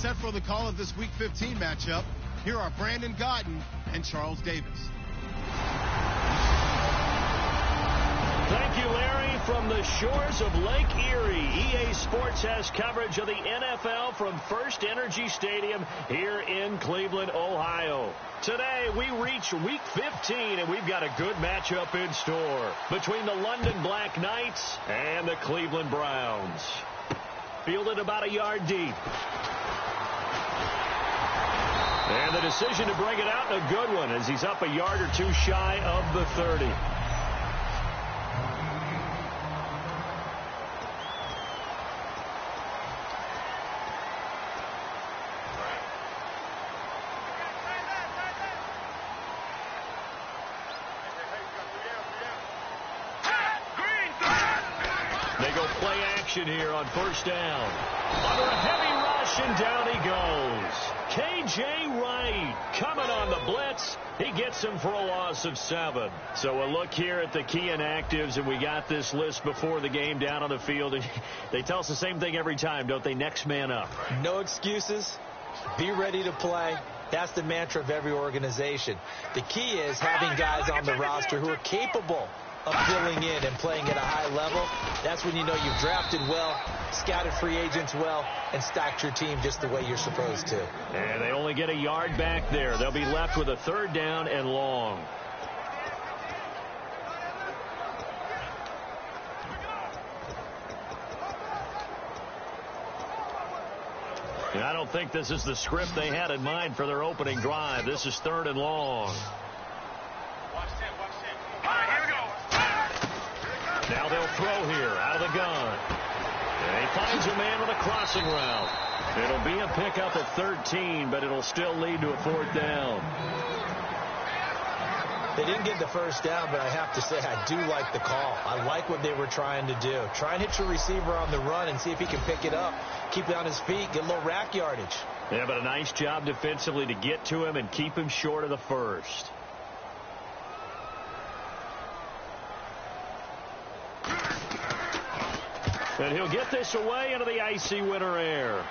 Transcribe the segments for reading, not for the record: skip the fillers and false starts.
set for the call of this Week 15 matchup. Here are Brandon Gaudin and Charles Davis. Thank you, Larry. From the shores of Lake Erie, EA Sports has coverage of the NFL from First Energy Stadium here in Cleveland, Ohio. Today, we reach Week 15, and we've got a good matchup in store between the London Black Knights and the Cleveland Browns. Fielded about a yard deep. And the decision to bring it out, a good one, as he's up a yard or two shy of the 30. Here on first down. Under a heavy rush, and down he goes. K.J. Wright coming on the blitz. He gets him for a loss of 7. So a look here at the key inactives, and we got this list before the game down on the field. And they tell us the same thing every time, don't they? Next man up. No excuses. Be ready to play. That's the mantra of every organization. The key is having guys on the roster who are capable of filling in and playing at a high level. That's when you know you've drafted well, scouted free agents well, and stacked your team just the way you're supposed to. And they only get a yard back there. They'll be left with a third down and long. And I don't think this is the script they had in mind for their opening drive. This is third and long. Now they'll throw here out of the gun. And he finds a man with a crossing route. It'll be a pickup at 13, but it'll still lead to a fourth down. They didn't get the first down, but I have to say I do like the call. I like what they were trying to do. Try and hit your receiver on the run and see if he can pick it up. Keep it on his feet, get a little rack yardage. Yeah, but a nice job defensively to get to him and keep him short of the first. And he'll get this away into the icy winter air.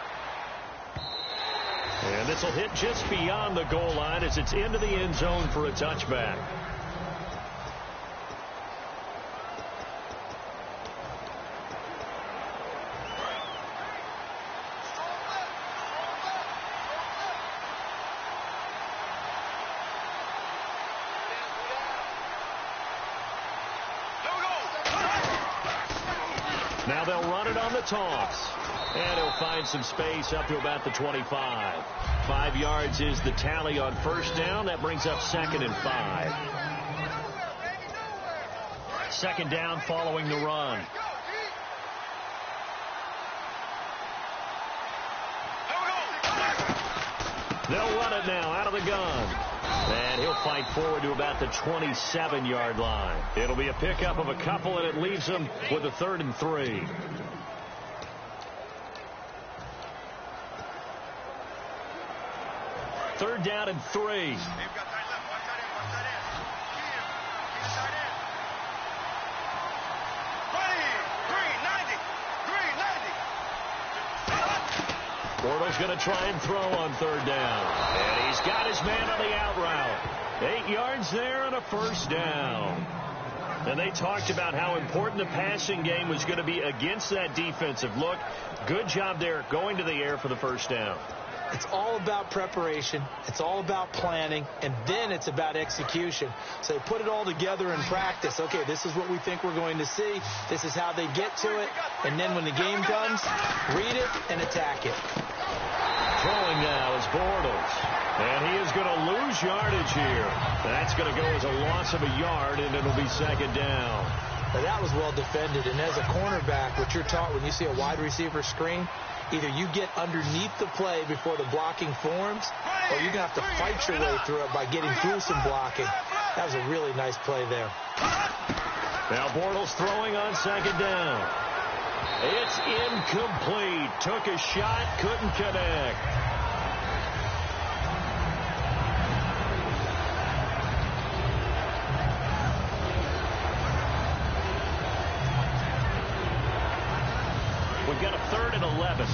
And this will hit just beyond the goal line as it's into the end zone for a touchback. Now they'll run it on the toss. And he'll find some space up to about the 25. 5 yards is the tally on first down. That brings up 2nd and 5. Second down following the run. They'll run it now out of the gun. And he'll fight forward to about the 27-yard line. It'll be a pickup of a couple, and it leaves them with a 3rd and 3. Third down and 3. Bortles going to try and throw on third down. And he's got his man on the out route. 8 yards there and a first down. And they talked about how important the passing game was going to be against that defensive look. Good job there going to the air for the first down. It's all about preparation. It's all about planning. And then it's about execution. So they put it all together in practice. Okay, this is what we think we're going to see. This is how they get to it. And then when the game comes, read it and attack it. Throwing now is Bortles. And he is going to lose yardage here. That's going to go as a loss of a yard, and it'll be second down. Now that was well defended. And as a cornerback, what you're taught when you see a wide receiver screen, either you get underneath the play before the blocking forms, or you're going to have to fight your way through it by getting through some blocking. That was a really nice play there. Now Bortles throwing on second down. It's incomplete. Took a shot, couldn't connect. We've got a 3rd and 11.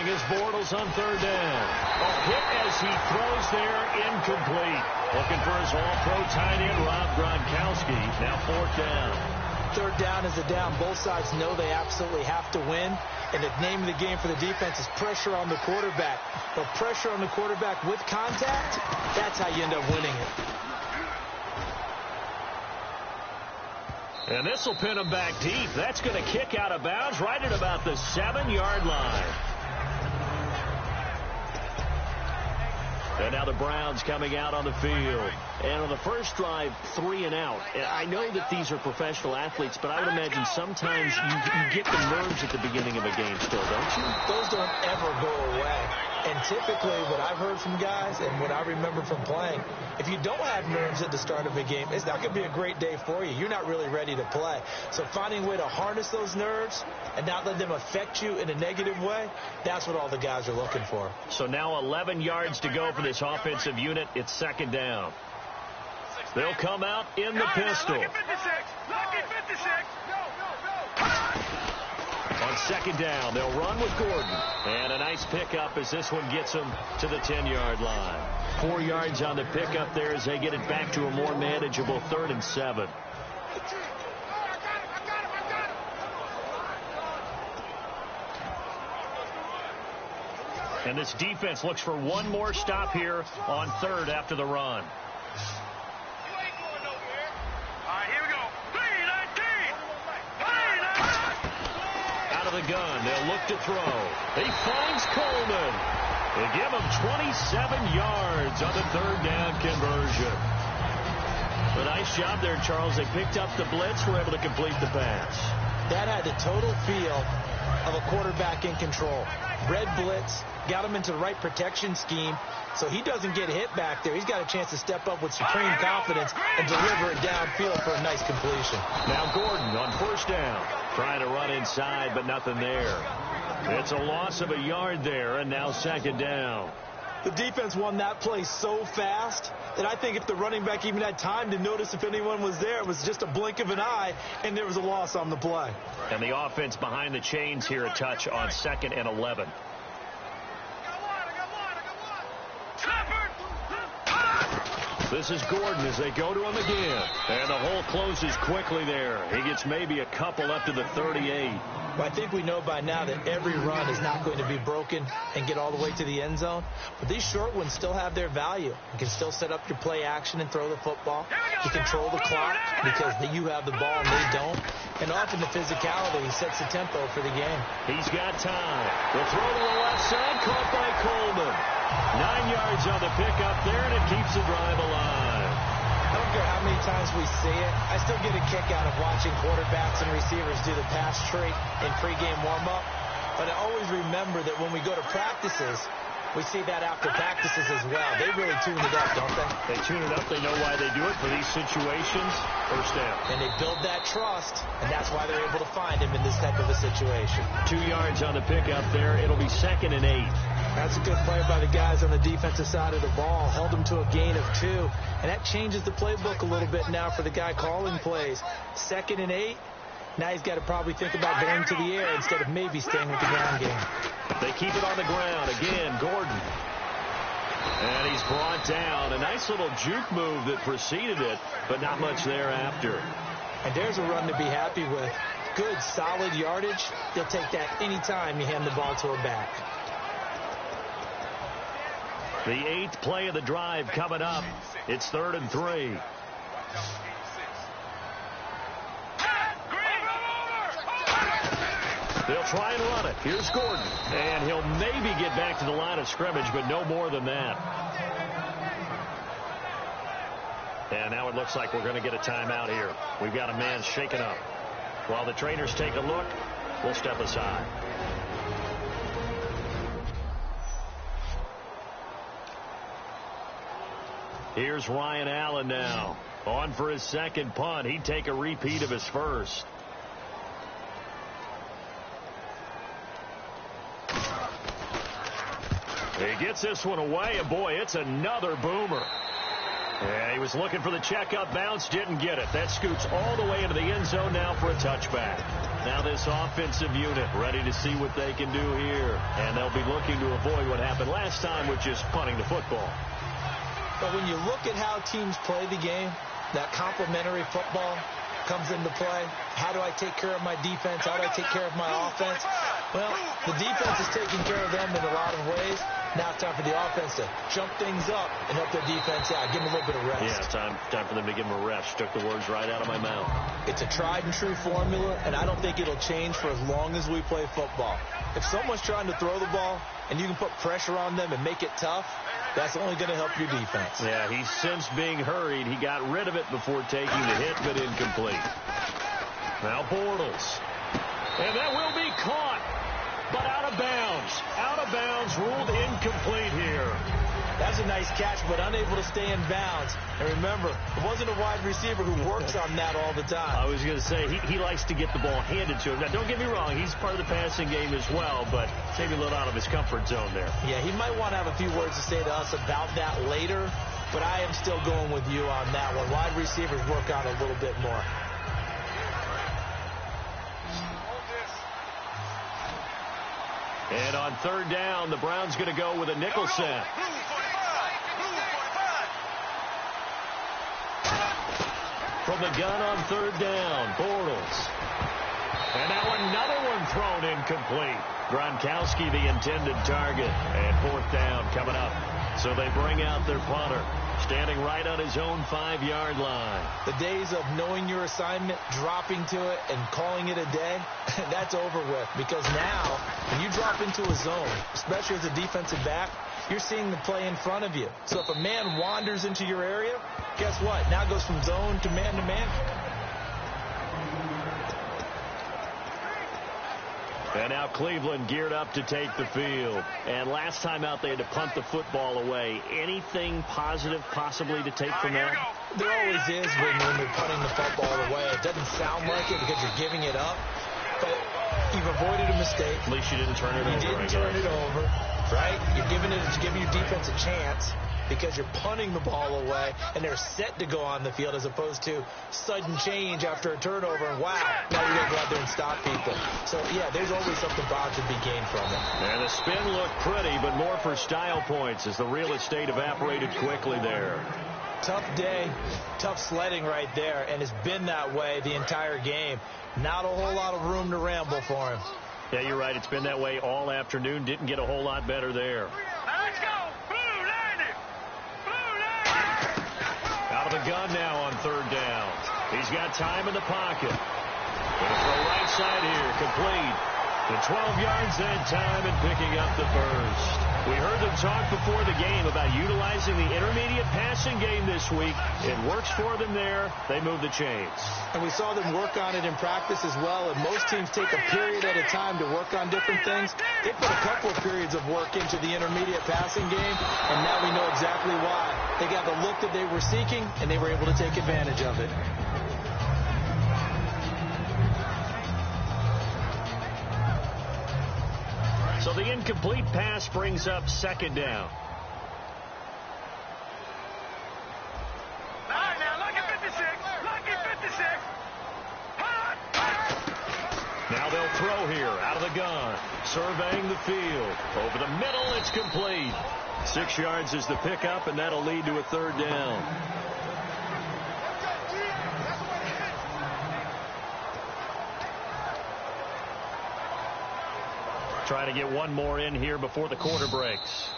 is Bortles on third down. A hit as he throws there, incomplete. Looking for his all-pro tight end, Rob Gronkowski. Now fourth down. Third down is a down. Both sides know they absolutely have to win. And the name of the game for the defense is pressure on the quarterback. But pressure on the quarterback with contact, that's how you end up winning it. And this will pin him back deep. That's going to kick out of bounds right at about the 7-yard line. And now the Browns coming out on the field. And on the first drive, 3 and out. I know that these are professional athletes, but I would imagine sometimes you get the nerves at the beginning of a game still, don't you? Those don't ever go away. And typically what I've heard from guys and what I remember from playing, if you don't have nerves at the start of a game, it's not going to be a great day for you. You're not really ready to play. So finding a way to harness those nerves and not let them affect you in a negative way, that's what all the guys are looking for. So now 11 yards to go for this offensive unit. It's second down. They'll come out in the pistol. On second down, they'll run with Gordon. And a nice pickup as this one gets them to the 10-yard line. 4 yards on the pickup there as they get it back to a more manageable 3rd and 7. And this defense looks for one more stop here on 3rd after the run. The gun. They'll look to throw. He finds Coleman. They give him 27 yards on the 3rd down conversion. A nice job there, Charles. They picked up the blitz, were able to complete the pass. That had the total feel of a quarterback in control. Red blitz, got him into the right protection scheme, so he doesn't get hit back there. He's got a chance to step up with supreme confidence and deliver it downfield for a nice completion. Now Gordon on first down. Trying to run inside, but nothing there. It's a loss of a yard there, and now second down. The defense won that play so fast that I think if the running back even had time to notice if anyone was there, it was just a blink of an eye, and there was a loss on the play. And the offense behind the chains here a touch on 2nd and 11. This is Gordon as they go to him again. And the hole closes quickly there. He gets maybe a couple up to the 38. Well, I think we know by now that every run is not going to be broken and get all the way to the end zone. But these short ones still have their value. You can still set up your play action and throw the football. You control the clock because you have the ball and they don't. And often the physicality sets the tempo for the game. He's got time. The throw to the left side, caught by Coleman. 9 yards on the pickup there, and it keeps the drive alive. I don't care how many times we see it. I still get a kick out of watching quarterbacks and receivers do the pass tree in pregame warm-up. But I always remember that when we go to practices, we see that after practices as well. They really tune it up, don't they? They tune it up. They know why they do it for these situations. First down. And they build that trust, and that's why they're able to find him in this type of a situation. 2 yards on the pickup there. It'll be 2nd and 8. That's a good play by the guys on the defensive side of the ball. Held them to a gain of 2. And that changes the playbook a little bit now for the guy calling plays. 2nd and 8. Now he's got to probably think about going to the air instead of maybe staying with the ground game. They keep it on the ground. Again, Gordon. And he's brought down. A nice little juke move that preceded it, but not much thereafter. And there's a run to be happy with. Good, solid yardage. They'll take that any time you hand the ball to a back. The 8th play of the drive coming up. It's 3rd and 3. They'll try and run it. Here's Gordon. And he'll maybe get back to the line of scrimmage, but no more than that. And now it looks like we're going to get a timeout here. We've got a man shaken up. While the trainers take a look, we'll step aside. Here's Ryan Allen now. On for his second punt. He'd take a repeat of his first. He gets this one away, and boy, it's another boomer. Yeah, he was looking for the checkup bounce, didn't get it. That scoots all the way into the end zone now for a touchback. Now this offensive unit ready to see what they can do here. And they'll be looking to avoid what happened last time with just punting the football. But when you look at how teams play the game, that complementary football comes into play. How do I take care of my defense? How do I take care of my offense? Well, the defense is taking care of them in a lot of ways. Now it's time for the offense to jump things up and help their defense out. Give them a little bit of rest. Yeah, time for them to give them a rest. Took the words right out of my mouth. It's a tried and true formula, and I don't think it'll change for as long as we play football. If someone's trying to throw the ball and you can put pressure on them and make it tough, that's only going to help your defense. Yeah, he's since being hurried. He got rid of it before taking the hit, but incomplete. Now Bortles. And that will be caught, but out of bounds. Out of bounds, ruled incomplete here. That's a nice catch, but unable to stay in bounds. And remember, it wasn't a wide receiver who works on that all the time. I was going to say, he likes to get the ball handed to him. Now, don't get me wrong, he's part of the passing game as well, but maybe a little out of his comfort zone there. Yeah, he might want to have a few words to say to us about that later, but I am still going with you on that one. Wide receivers work on a little bit more. And on third down, the Browns going to go with a nickel set. From the gun on third down, Bortles. And now another one thrown incomplete. Gronkowski the intended target. And fourth down coming up. So they bring out their punter, standing right on his own 5-yard line. The days of knowing your assignment, dropping to it, and calling it a day, that's over with. Because now, when you drop into a zone, especially as a defensive back, you're seeing the play in front of you. So if a man wanders into your area, guess what? Now it goes from zone to man. And now Cleveland geared up to take the field. And last time out they had to punt the football away. Anything positive possibly to take from that? There always is when you're punting the football away. It doesn't sound like it because you're giving it up. But you've avoided a mistake. At least you didn't turn it over. You didn't turn it over, right? You're giving your defense a chance because you're punting the ball away, and they're set to go on the field as opposed to sudden change after a turnover, and wow, now you're going to go out there and stop people. So, yeah, there's always something positive to be gained from it. And the spin looked pretty, but more for style points as the real estate evaporated quickly there. Tough day, tough sledding right there, and it's been that way the entire game. Not a whole lot of room to ramble for him. Yeah, you're right. It's been that way all afternoon. Didn't get a whole lot better there. Let's go! Blue landed! Blue landed! Out of the gun now on third down. He's got time in the pocket. Gonna throw right side here, complete. The 12 yards that time and picking up the first. We heard them talk before the game about utilizing the intermediate passing game this week. It works for them there. They move the chains. And we saw them work on it in practice as well. And most teams take a period at a time to work on different things. They put a couple of periods of work into the intermediate passing game, and now we know exactly why. They got the look that they were seeking, and they were able to take advantage of it. So the incomplete pass brings up second down. All right, now look at 56. Look at 56. Hot. Now they'll throw here out of the gun. Surveying the field. Over the middle, it's complete. 6 yards is the pickup, and that'll lead to a third down. Trying to get one more in here before the quarter breaks.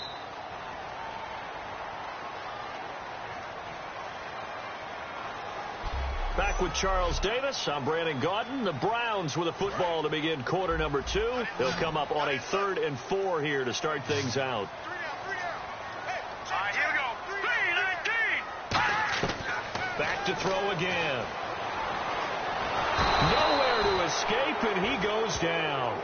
Back with Charles Davis. I'm Brandon Gaudin. The Browns with a football to begin quarter number 2. They'll come up on a 3rd and 4 here to start things out. All right, here we go. 3-19. Back to throw again. Nowhere to escape, and he goes down.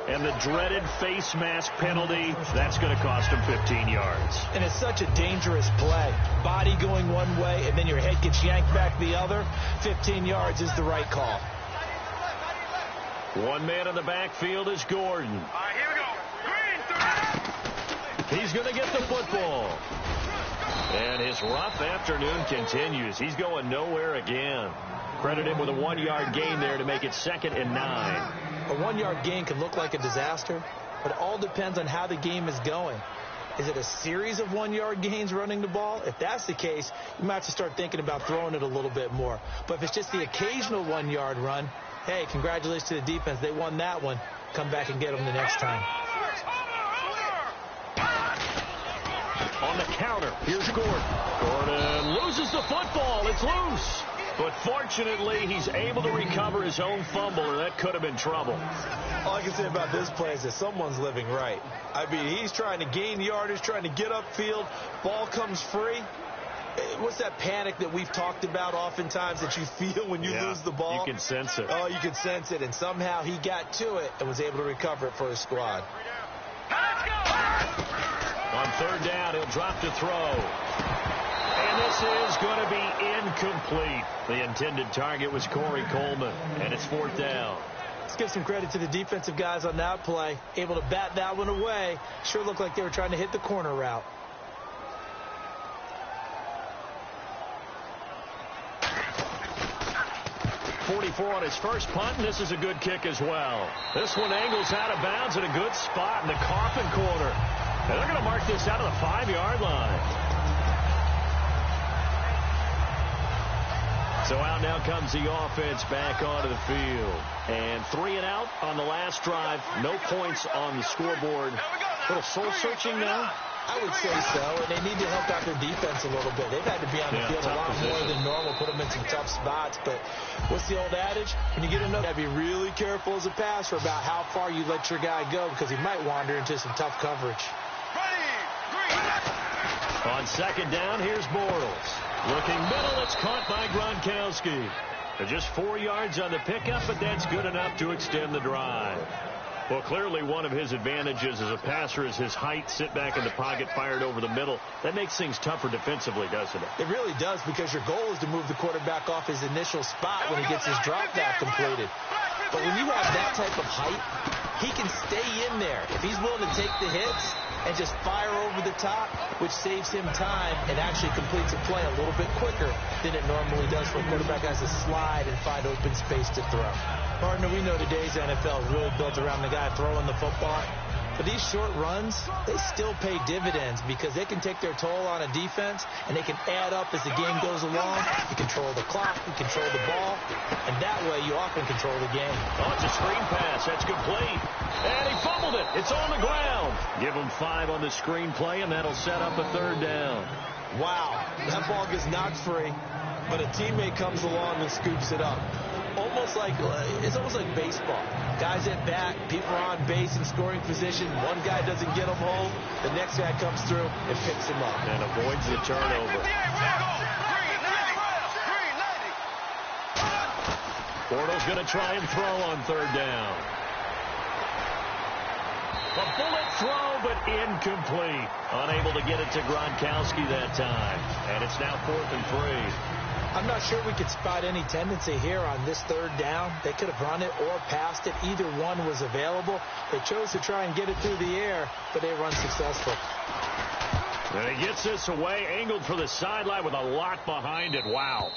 And the dreaded face mask penalty, that's going to cost him 15 yards. And it's such a dangerous play. Body going one way, and then your head gets yanked back the other. 15 yards is the right call. One man in the backfield is Gordon. All right, here we go. Green, 3. He's going to get the football. And his rough afternoon continues. He's going nowhere again. Credit him with a 1-yard gain there to make it 2nd and 9. A 1-yard gain can look like a disaster, but it all depends on how the game is going. Is it a series of 1-yard gains running the ball? If that's the case, you might have to start thinking about throwing it a little bit more. But if it's just the occasional 1-yard run, hey, congratulations to the defense. They won that one. Come back and get them the next time. On the counter, here's Gordon. Gordon loses the football. It's loose. But fortunately, he's able to recover his own fumble, or that could have been trouble. All I can say about this play is that someone's living right. I mean, he's trying to gain yardage, trying to get upfield. Ball comes free. What's that panic that we've talked about oftentimes that you feel when you lose the ball? You can sense it. Oh, you can sense it. And somehow he got to it and was able to recover it for his squad. On 3rd down, he'll drop to throw. And this is going to be incomplete. The intended target was Corey Coleman, and it's 4th down. Let's give some credit to the defensive guys on that play. Able to bat that one away. Sure looked like they were trying to hit the corner route. .44 on his first punt, and this is a good kick as well. This one angles out of bounds at a good spot in the coffin corner. And they're going to mark this out of the 5-yard line. So out now comes the offense back onto the field. And 3 and out on the last drive. No points on the scoreboard. A little soul-searching now. I would say so, and they need to help out their defense a little bit. They've had to be on the field a lot more than normal, put them in some tough spots. But what's the old adage? When you get enough, you got to be really careful as a passer about how far you let your guy go, because he might wander into some tough coverage. On 2nd down, here's Bortles. Looking middle, it's caught by Gronkowski. They're just 4 yards on the pickup, but that's good enough to extend the drive. Well, clearly one of his advantages as a passer is his height, sit back in the pocket, fired over the middle. That makes things tougher defensively, doesn't it? It really does, because your goal is to move the quarterback off his initial spot when he gets his drop back completed. But when you have that type of height, he can stay in there. If he's willing to take the hits and just fire over the top, which saves him time and actually completes a play a little bit quicker than it normally does for a quarterback has to slide and find open space to throw. Partner, we know today's NFL is really built around the guy throwing the football. But these short runs, they still pay dividends because they can take their toll on a defense, and they can add up as the game goes along. You control the clock, you control the ball, and that way you often control the game. Oh, it's a screen pass. That's complete. And he fumbled it. It's on the ground. Give him 5 on the screen play, and that'll set up a 3rd down. Wow, that ball gets knocked free, but a teammate comes along and scoops it up. It's almost like baseball. Guys at bat, people are on base in scoring position. One guy doesn't get him home. The next guy comes through and picks him up. And avoids the turnover. Bortles going to try and throw on 3rd down. A bullet throw, but incomplete. Unable to get it to Gronkowski that time. And it's now 4th and 3. I'm not sure we could spot any tendency here on this 3rd down. They could have run it or passed it. Either one was available. They chose to try and get it through the air, but they were unsuccessful. And he gets this away, angled for the sideline with a lot behind it. Wow.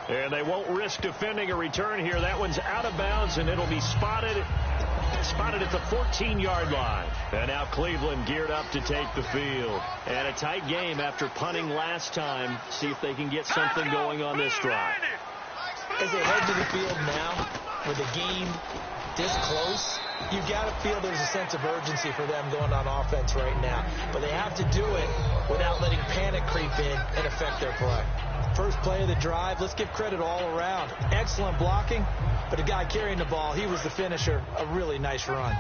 And they won't risk defending a return here. That one's out of bounds, and it'll be spotted at the 14-yard line. And now Cleveland geared up to take the field. And a tight game after punting last time. See if they can get something going on this drive. As they head to the field now, with the game this close, you got to feel there's a sense of urgency for them going on offense right now. But they have to do it without letting panic creep in and affect their play. First play of the drive, let's give credit all around. Excellent blocking, but the guy carrying the ball, he was the finisher. A really nice run.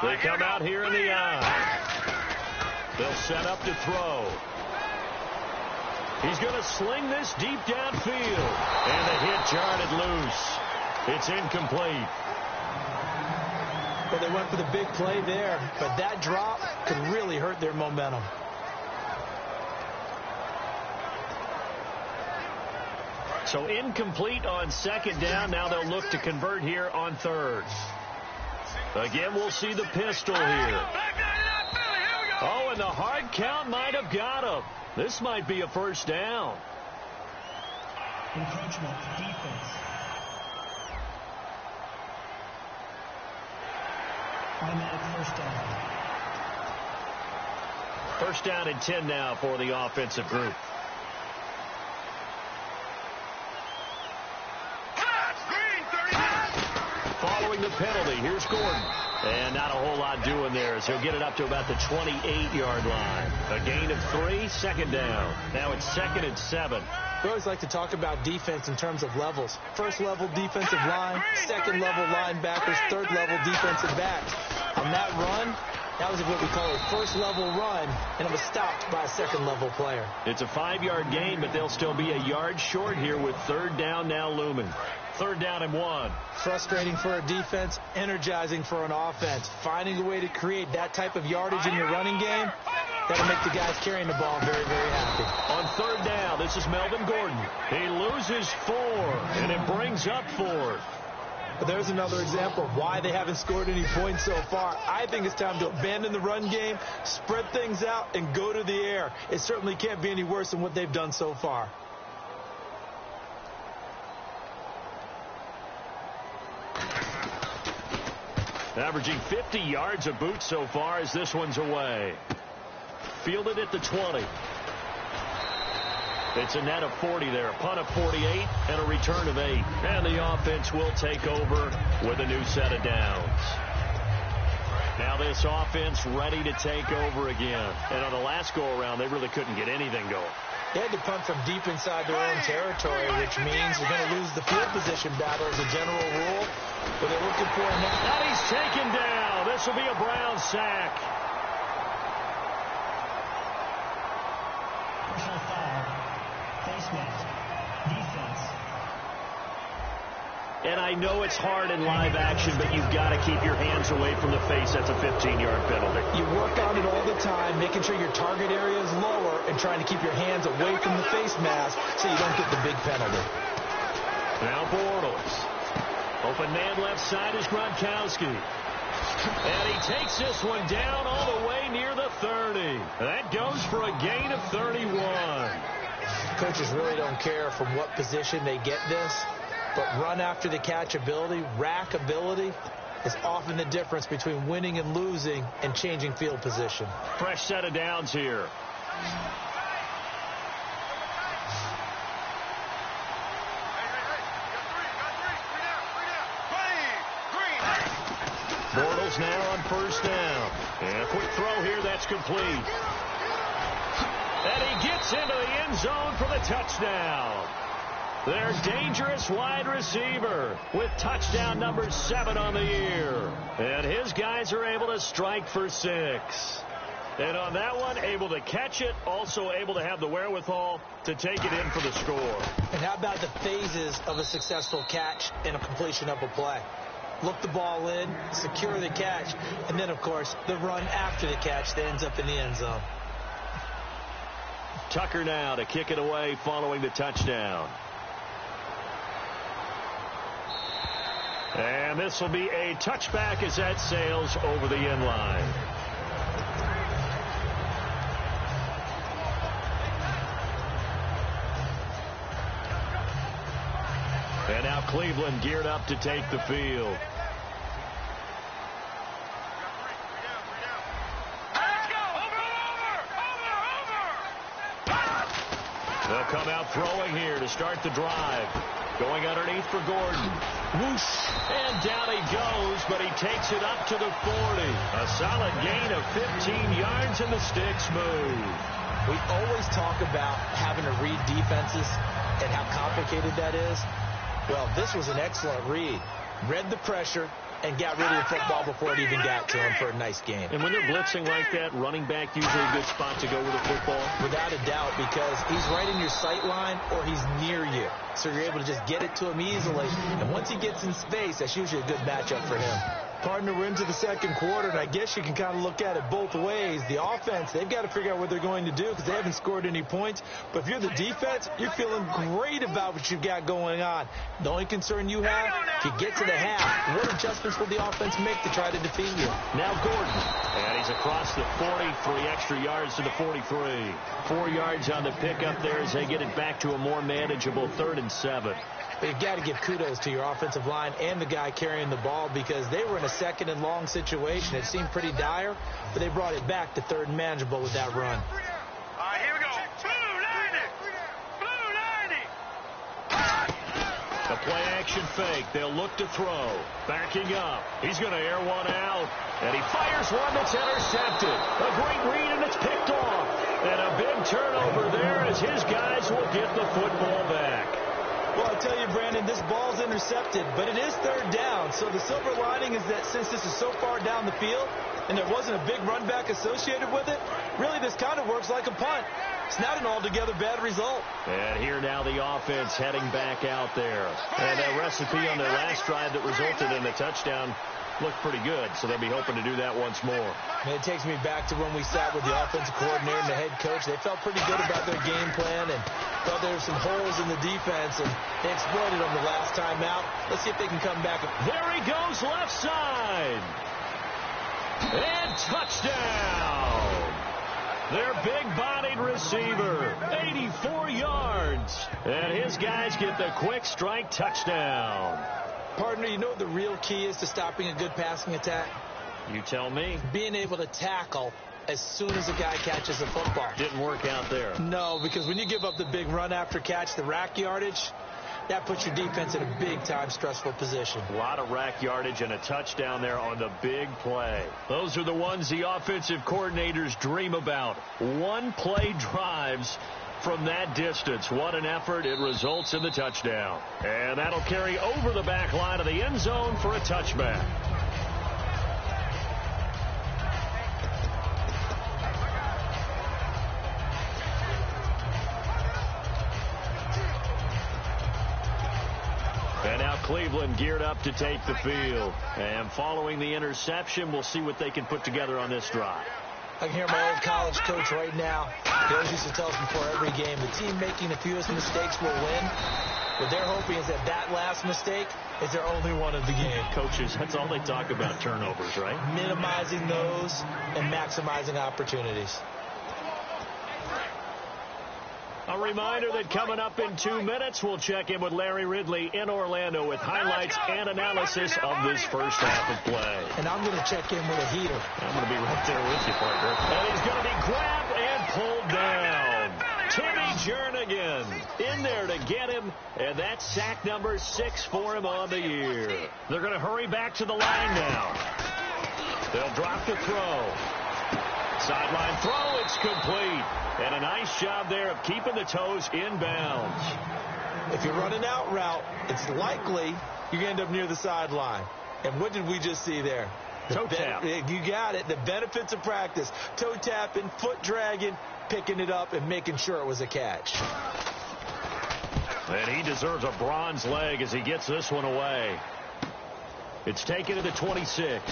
They come out here in the eye. They'll set up to throw. He's going to sling this deep downfield. And the hit jarred it loose. It's incomplete. Well, they went for the big play there, but that drop could really hurt their momentum. So incomplete on 2nd down. Now they'll look to convert here on 3rd. Again, we'll see the pistol here. Oh, and the hard count might have got him. This might be a first down. Encroachment defense. Automatic first down. First down and 10 now for the offensive group. Following the penalty, here's Gordon. And not a whole lot doing there as he'll get it up to about the 28-yard line. A gain of 3, second down. Now it's 2nd and 7. We always like to talk about defense in terms of levels. First level defensive line, second level linebackers, third level defensive backs. On that run, that was what we call a first level run, and it was stopped by a second level player. It's a 5-yard gain, but they'll still be a yard short here with third down now looming. 3rd down and 1. Frustrating for a defense, energizing for an offense. Finding a way to create that type of yardage in your running game, that'll make the guys carrying the ball very, very happy. On 3rd down, this is Melvin Gordon. He loses 4, and it brings up 4th. But there's another example of why they haven't scored any points so far. I think it's time to abandon the run game, spread things out, and go to the air. It certainly can't be any worse than what they've done so far. Averaging 50 yards a boot so far as this one's away. Fielded at the 20. It's a net of 40 there. Punt of 48 and a return of 8. And the offense will take over with a new set of downs. Now this offense ready to take over again. And on the last go-around, they really couldn't get anything going. They had to punt from deep inside their own territory, which means they're going to lose the field position battle as a general rule. But they're looking for him now. And he's taken down. This will be a Brown sack. Personal foul. Face mask. Defense. And I know it's hard in live action, but you've got to keep your hands away from the face. That's a 15-yard penalty. You work on it all the time, making sure your target area is lower and trying to keep your hands away from the face mask so you don't get the big penalty. Now Bortles. Open man left side is Gronkowski. And he takes this one down all the way near the 30. That goes for a gain of 31. Coaches really don't care from what position they get this, but run after the catch ability, rack ability, is often the difference between winning and losing and changing field position. Fresh set of downs here. Bortles now on first down. And a quick throw here, that's complete. And he gets into the end zone for the touchdown. Their dangerous wide receiver with touchdown number 7 on the year. And his guys are able to strike for 6. And on that one, able to catch it, also able to have the wherewithal to take it in for the score. And how about the phases of a successful catch and a completion of a play? Look the ball in, secure the catch, and then, of course, the run after the catch that ends up in the end zone. Tucker now to kick it away following the touchdown. And this will be a touchback as that sails over the end line. And now Cleveland geared up to take the field. They'll come out throwing here to start the drive. Going underneath for Gordon. Whoosh. And down he goes, but he takes it up to the 40. A solid gain of 15 yards, and the sticks move. We always talk about having to read defenses and how complicated that is. Well, this was an excellent read. Read the pressure and got rid of the football before it even got to him for a nice game. And when they're blitzing like that, running back usually a good spot to go with the football? Without a doubt, because he's right in your sight line or he's near you. So you're able to just get it to him easily. And once he gets in space, that's usually a good matchup for him. Partner, we're into the second quarter, and I guess you can kind of look at it both ways. The offense, they've got to figure out what they're going to do because they haven't scored any points. But if you're the defense, you're feeling great about what you've got going on. The only concern you have, if you get to the half, what adjustments will the offense make to try to defeat you? Now Gordon, and he's across the 40, 3 extra yards to the 43. 4 yards on the pickup there as they get it back to a more manageable 3rd and 7. But you've got to give kudos to your offensive line and the guy carrying the ball because they were in a 2nd and long situation. It seemed pretty dire, but they brought it back to 3rd and manageable with that run. All right, here we go. Blue 90. The play action fake. They'll look to throw. Backing up. He's going to air one out. And he fires one that's intercepted. A great read, and it's picked off. And a big turnover there as his guys will get the football back. Well, I tell you, Brandon, this ball's intercepted, but it is 3rd down. So the silver lining is that since this is so far down the field and there wasn't a big run back associated with it, really this kind of works like a punt. It's not an altogether bad result. And here now the offense heading back out there. And that recipe on their last drive that resulted in a touchdown looked pretty good, so they'll be hoping to do that once more. And it takes me back to when we sat with the offensive coordinator and the head coach. They felt pretty good about their game plan and thought there were some holes in the defense, and they exploited them the last time out. Let's see if they can come back. There he goes, left side. And touchdown. Their big-bodied receiver, 84 yards. And his guys get the quick strike touchdown. Partner, you know what the real key is to stopping a good passing attack? You tell me. Being able to tackle as soon as a guy catches a football. Didn't work out there. No, because when you give up the big run after catch, the rack yardage, that puts your defense in a big-time stressful position. A lot of rack yardage and a touchdown there on the big play. Those are the ones the offensive coordinators dream about. One-play drives from that distance. What an effort. It results in the touchdown. And that'll carry over the back line of the end zone for a touchback. And now Cleveland geared up to take the field. And following the interception, we'll see what they can put together on this drive. I can hear my old college coach right now. He always used to tell us before every game, the team making the fewest mistakes will win. What they're hoping is that last mistake is their only one of the game. Coaches, that's all they talk about, turnovers, right? Minimizing those and maximizing opportunities. A reminder that coming up in 2 minutes, we'll check in with Larry Ridley in Orlando with highlights and analysis of this first half of play. And I'm going to check in with a heater. I'm going to be right there with you, partner. And he's going to be grabbed and pulled down. Timmy Jernigan in there to get him, and that's sack number 6 for him on the year. They're going to hurry back to the line now. They'll drop the throw. Sideline throw, it's complete. And a nice job there of keeping the toes in bounds. If you're running out route, it's likely you're going to end up near the sideline. And what did we just see there? Toe tap. You got it. The benefits of practice. Toe tapping, foot dragging, picking it up, and making sure it was a catch. And he deserves a bronze leg as he gets this one away. It's taken to the 26.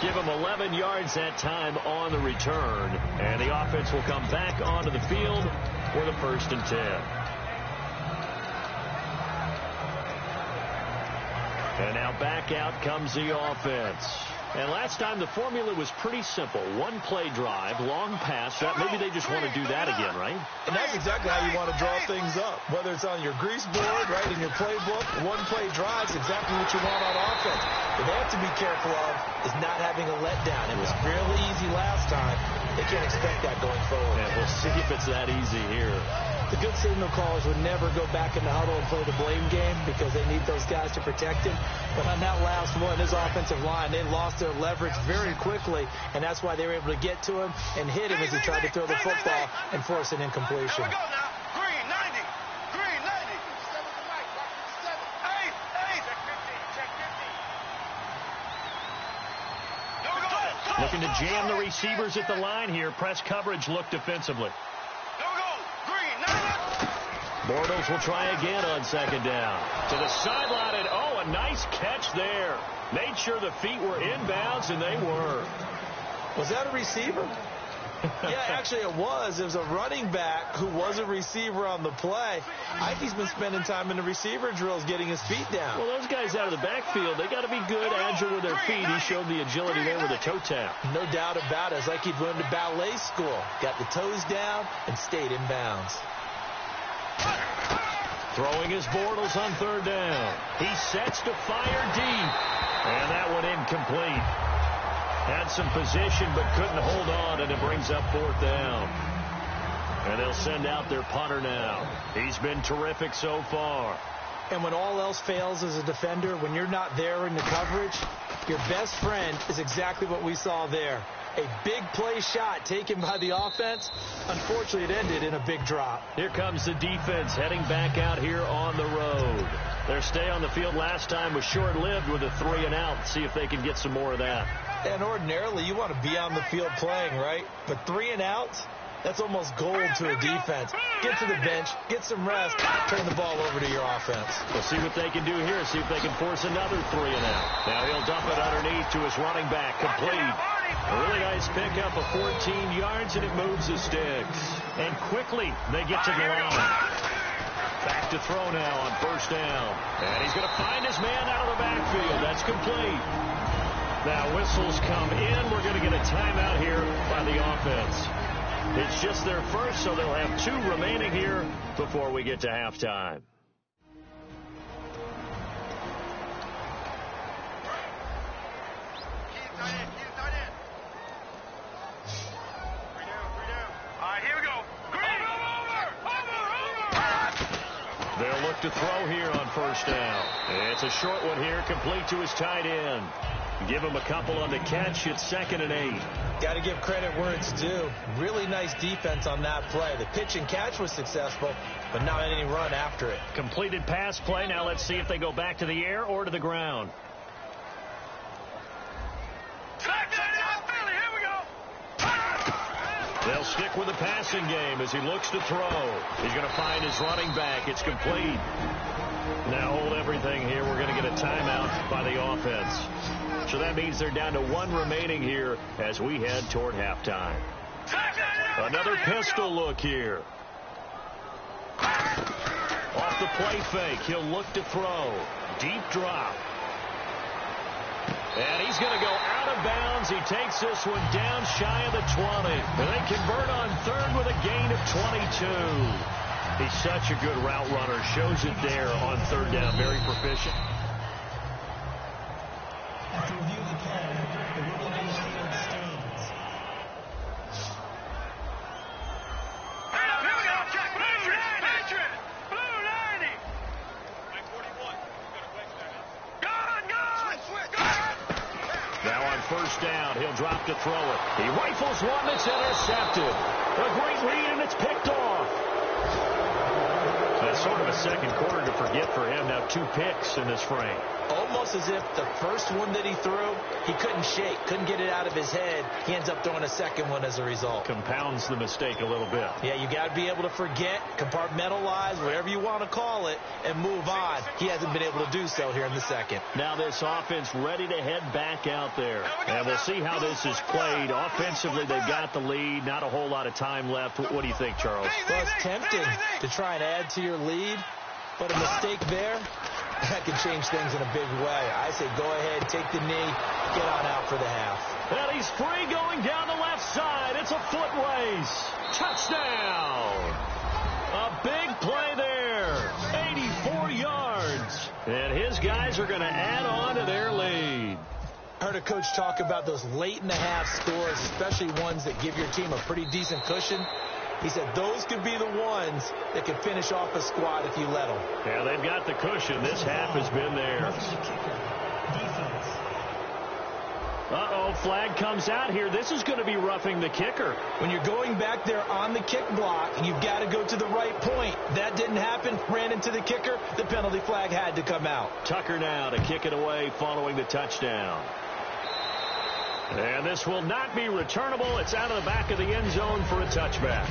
Give him 11 yards that time on the return. And the offense will come back onto the field for the 1st and 10. And now back out comes the offense. And last time the formula was pretty simple. One play drive, long pass. Maybe they just want to do that again, right? And that's exactly how you want to draw things up. Whether it's on your grease board, right, in your playbook, one play drive is exactly what you want on offense. What they have to be careful of is not having a letdown. It was fairly easy last time. They can't expect that going forward. Yeah, we'll see if it's that easy here. The good signal callers would never go back in the huddle and play the blame game because they need those guys to protect him. But on that last one, his offensive line, they lost their leverage very quickly, and that's why they were able to get to him and hit him as he tried to throw the football and force an incompletion. Here we go now. Green 90. Green 90. Hey, hey. Check 50. Here we go. Looking to jam the receivers at the line here. Press coverage look defensively. Bortles will try again on second down. To the sideline, and oh, a nice catch there. Made sure the feet were inbounds, and they were. Was that a receiver? Yeah, actually it was. It was a running back who was a receiver on the play. I think he's been spending time in the receiver drills getting his feet down. Well, those guys out of the backfield, they got to be good, agile with their feet. He showed the agility there with a toe tap. No doubt about it. It's like he'd went to ballet school. Got the toes down and stayed in bounds. Throwing his Bortles on third down. He sets to fire deep. And that one incomplete. Had some position but couldn't hold on, and it brings up fourth down. And they'll send out their punter now. He's been terrific so far. And when all else fails as a defender, when you're not there in the coverage, your best friend is exactly what we saw there. A big play shot taken by the offense. Unfortunately, it ended in a big drop. Here comes the defense heading back out here on the road. Their stay on the field last time was short-lived with a 3-and-out. See if they can get some more of that. And ordinarily, you want to be on the field playing, right? But 3-and-outs, that's almost gold to a defense. Get to the bench, get some rest, turn the ball over to your offense. We'll see what they can do here. See if they can force another 3-and-out. Now he'll dump it underneath to his running back. Complete. A really nice pickup of 14 yards, and it moves the sticks. And quickly, they get to the line. Back to throw now on first down. And he's going to find his man out of the backfield. That's complete. Now whistles come in. We're going to get a timeout here by the offense. It's just their first, so they'll have 2 remaining here before we get to halftime. They'll look to throw here on first down. It's a short one here, complete to his tight end. Give him a couple on the catch. It's 2nd and 8. Got to give credit where it's due. Really nice defense on that play. The pitch and catch was successful, but not any run after it. Completed pass play. Now let's see if they go back to the air or to the ground. They'll stick with the passing game as he looks to throw. He's going to find his running back. It's complete. Now hold everything here. We're going to get a timeout by the offense. So that means they're down to 1 remaining here as we head toward halftime. Another pistol look here. Off the play fake. He'll look to throw. Deep drop. And he's going to go out of bounds. He takes this one down shy of the 20. And they convert on third with a gain of 22. He's such a good route runner. Shows it there on third down. Very proficient. After review of the play, the ruling on the field stands. Here we go, Jack. Blue 90. Blue 90. Now on first down, he'll drop to throw it. He rifles one that's intercepted. A great read, and it's picked off. That's sort of a second quarter to forget for him. Now 2 picks in this frame. Almost as if the first one that he threw, he couldn't shake, couldn't get it out of his head. He ends up throwing a second one as a result. Compounds the mistake a little bit. Yeah, you got to be able to forget, compartmentalize, whatever you want to call it, and move on. He hasn't been able to do so here in the second. Now this offense ready to head back out there. And we'll see how this is played. Offensively, they've got the lead. Not a whole lot of time left. What do you think, Charles? Well, it's tempting to try and add to your lead, but a mistake there, that can change things in a big way. I say go ahead, take the knee, get on out for the half. And he's free going down the left side. It's a foot race. Touchdown. A big play there. 84 yards. And his guys are going to add on to their lead. I heard a coach talk about those late-in-the-half scores, especially ones that give your team a pretty decent cushion. He said those could be the ones that could finish off a squad if you let them. Yeah, they've got the cushion. This half has been there. Defense. Uh-oh, flag comes out here. This is going to be roughing the kicker. When you're going back there on the kick block, you've got to go to the right point. That didn't happen. Ran into the kicker. The penalty flag had to come out. Tucker now to kick it away following the touchdown. And this will not be returnable. It's out of the back of the end zone for a touchback.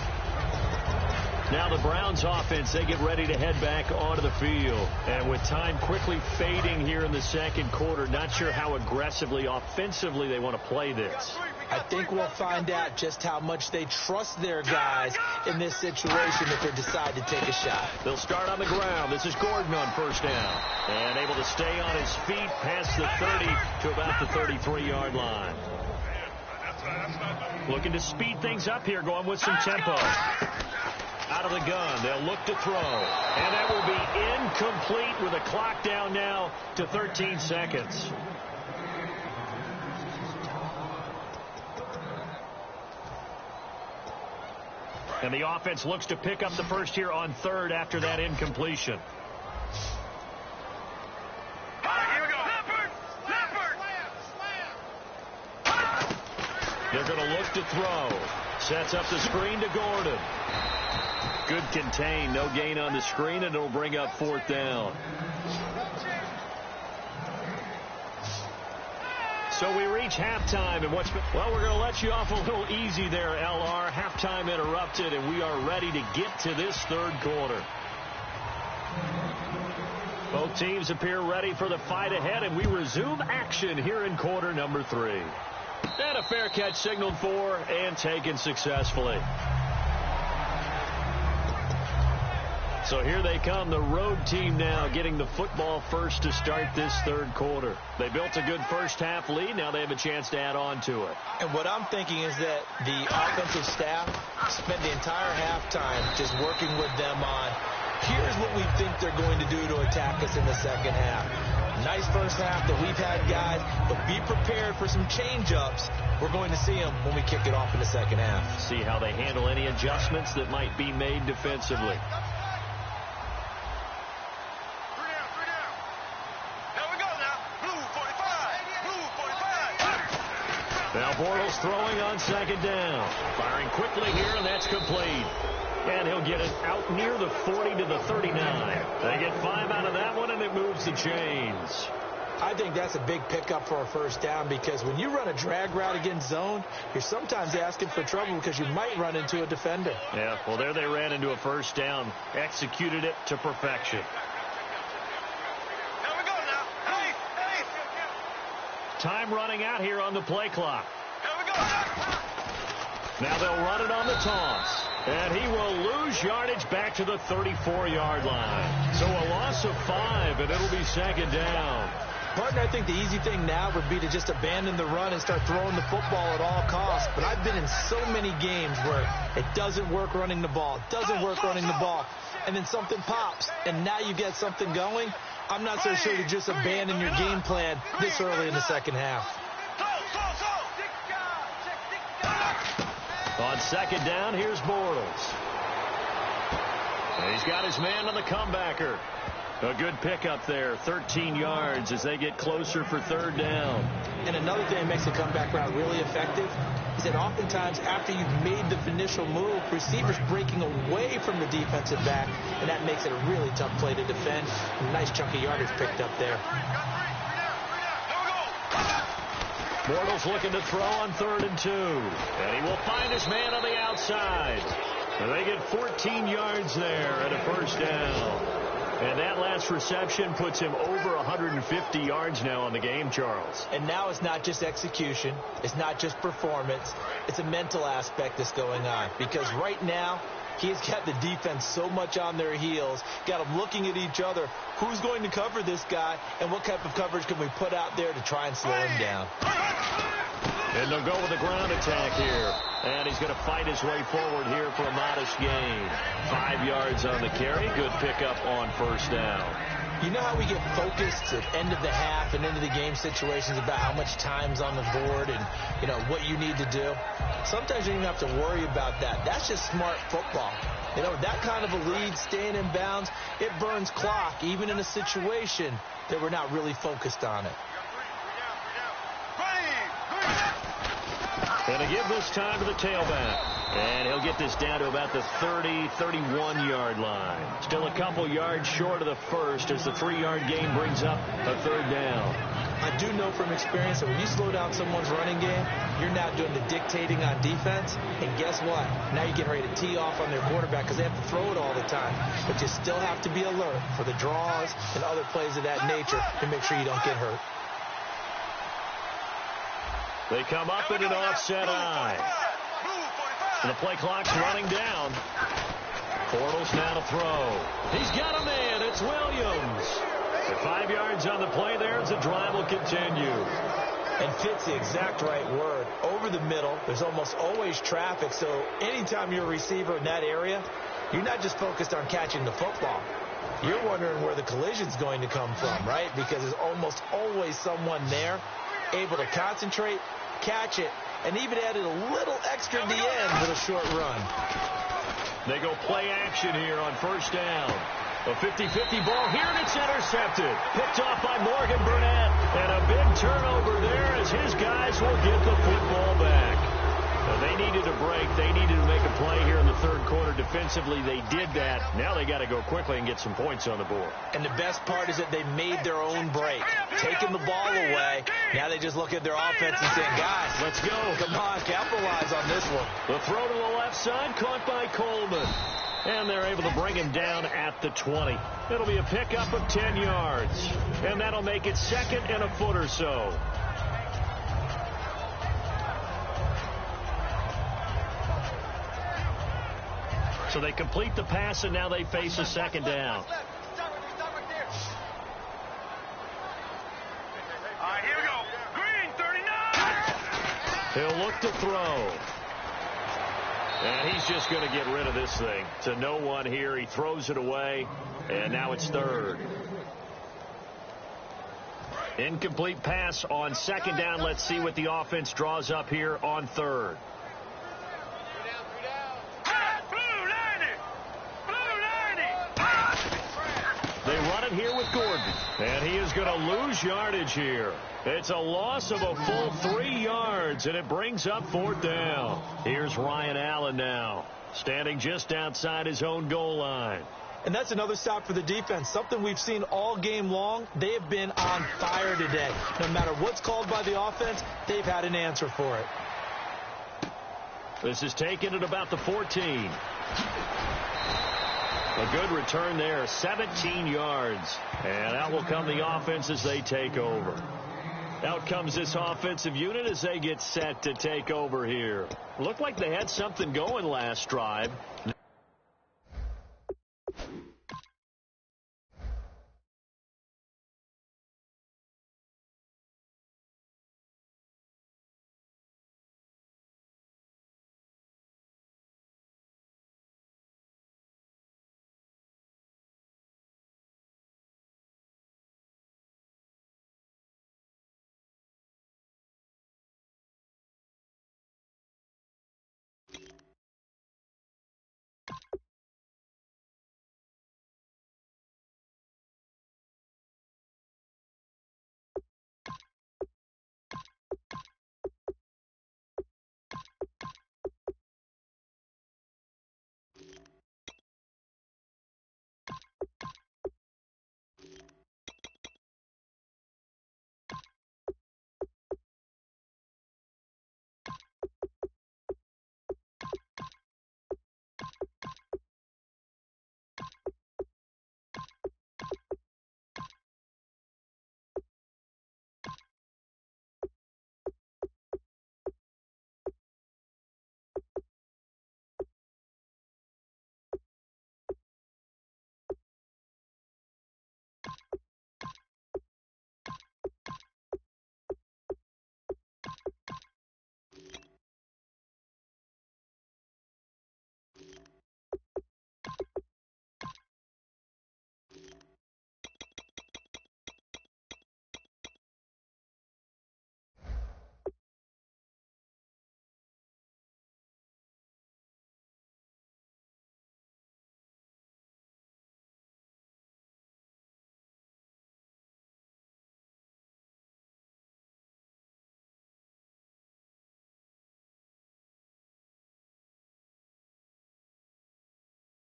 Now the Browns offense, they get ready to head back onto the field. And with time quickly fading here in the second quarter, not sure how aggressively, offensively they want to play this. I think we'll find out just how much they trust their guys in this situation if they decide to take a shot. They'll start on the ground. This is Gordon on first down. And able to stay on his feet past the 30 to about the 33-yard line. Looking to speed things up here, going with some tempo. Out of the gun, they'll look to throw. And that will be incomplete with a clock down now to 13 seconds. And the offense looks to pick up the first here on third after that incompletion. They're going to look to throw. Sets up the screen to Gordon. Good contain. No gain on the screen, and it'll bring up fourth down. So we reach halftime, and well, we're going to let you off a little easy there, LR. Halftime interrupted, and we are ready to get to this third quarter. Both teams appear ready for the fight ahead, and we resume action here in quarter number 3. And a fair catch signaled for and taken successfully. So here they come, the road team now getting the football first to start this third quarter. They built a good first half lead. Now they have a chance to add on to it. And what I'm thinking is that the offensive staff spent the entire halftime just working with them on, here's what we think they're going to do to attack us in the second half. Nice first half that we've had, guys, but be prepared for some change-ups. We're going to see them when we kick it off in the second half. See how they handle any adjustments that might be made defensively. Now Bortles throwing on second down. Firing quickly here, and that's complete. And he'll get it out near the 40 to the 39. They get 5 out of that one, and it moves the chains. I think that's a big pickup for a first down, because when you run a drag route against zone, you're sometimes asking for trouble because you might run into a defender. Yeah, well, there they ran into a first down. Executed it to perfection. Time running out here on the play clock. Now they'll run it on the toss. And he will lose yardage back to the 34-yard line. So a loss of 5, and it'll be second down. Partner, I think the easy thing now would be to just abandon the run and start throwing the football at all costs. But I've been in so many games where it doesn't work running the ball. It doesn't work running the ball. And then something pops, and now you get something going. I'm not so sure to just abandon your game plan this early in the second half. On second down, here's Bortles. And he's got his man on the comebacker. A good pickup there, 13 yards as they get closer for third down. And another thing that makes the comeback route really effective is that oftentimes after you've made the initial move, receivers breaking away from the defensive back, and that makes it a really tough play to defend. A nice chunk of yardage picked up there. Bortles looking to throw on 3rd and 2. And he will find his man on the outside. And they get 14 yards there and a first down. And that last reception puts him over 150 yards now on the game, Charles. And now it's not just execution. It's not just performance. It's a mental aspect that's going on. Because right now, he's got the defense so much on their heels, got them looking at each other. Who's going to cover this guy, and what type of coverage can we put out there to try and slow him down? And they'll go with a ground attack here. And he's going to fight his way forward here for a modest gain. 5 yards on the carry. Good pickup on first down. You know how we get focused at end of the half and into the game situations about how much time's on the board and, you know, what you need to do? Sometimes you don't even have to worry about that. That's just smart football. You know, that kind of a lead, staying in bounds, it burns clock, even in a situation that we're not really focused on it. And to give this time to the tailback. And he'll get this down to about the 30, 31-yard line. Still a couple yards short of the first as the 3-yard gain brings up a third down. I do know from experience that when you slow down someone's running game, you're now doing the dictating on defense. And guess what? Now you're getting ready to tee off on their quarterback because they have to throw it all the time. But you still have to be alert for the draws and other plays of that nature to make sure you don't get hurt. They come up in an offset eye. The play clock's running down. Bortles now to throw. He's got a man. It's Williams. At 5 yards on the play there as the drive will continue. And fit's the exact right word. Over the middle, there's almost always traffic. So anytime you're a receiver in that area, you're not just focused on catching the football. You're wondering where the collision's going to come from, right? Because there's almost always someone there able to concentrate, catch it, and even added a little extra at the end with a short run. They go play action here on first down. A 50-50 ball here, and it's intercepted. Picked off by Morgan Burnett. And a big turnover there as his guys will get the football back. Now, they needed a break. They needed to make a play here in the third quarter. Defensively, they did that. Now they got to go quickly and get some points on the board. And the best part is that they made their own break. Taking the ball away. Now they just look at their offense and saying, guys, let's go. Come on, capitalize on this one. The throw to the left side, caught by Coleman. And they're able to bring him down at the 20. It'll be a pickup of 10 yards. And that'll make it second and a foot or so. So they complete the pass, and now they face a second down. All right, here we go. Green, 39. He'll look to throw. And he's just going to get rid of this thing to no one here. He throws it away, and now it's third. Incomplete pass on second down. Let's see what the offense draws up here on third. They run it here with Gordon. And he is going to lose yardage here. It's a loss of a full 3 yards, and it brings up fourth down. Here's Ryan Allen now, standing just outside his own goal line. And that's another stop for the defense. Something we've seen all game long. They have been on fire today. No matter what's called by the offense, they've had an answer for it. This is taken at about the 14. A good return there, 17 yards. And out will come the offense as they take over. Out comes this offensive unit as they get set to take over here. Looked like they had something going last drive.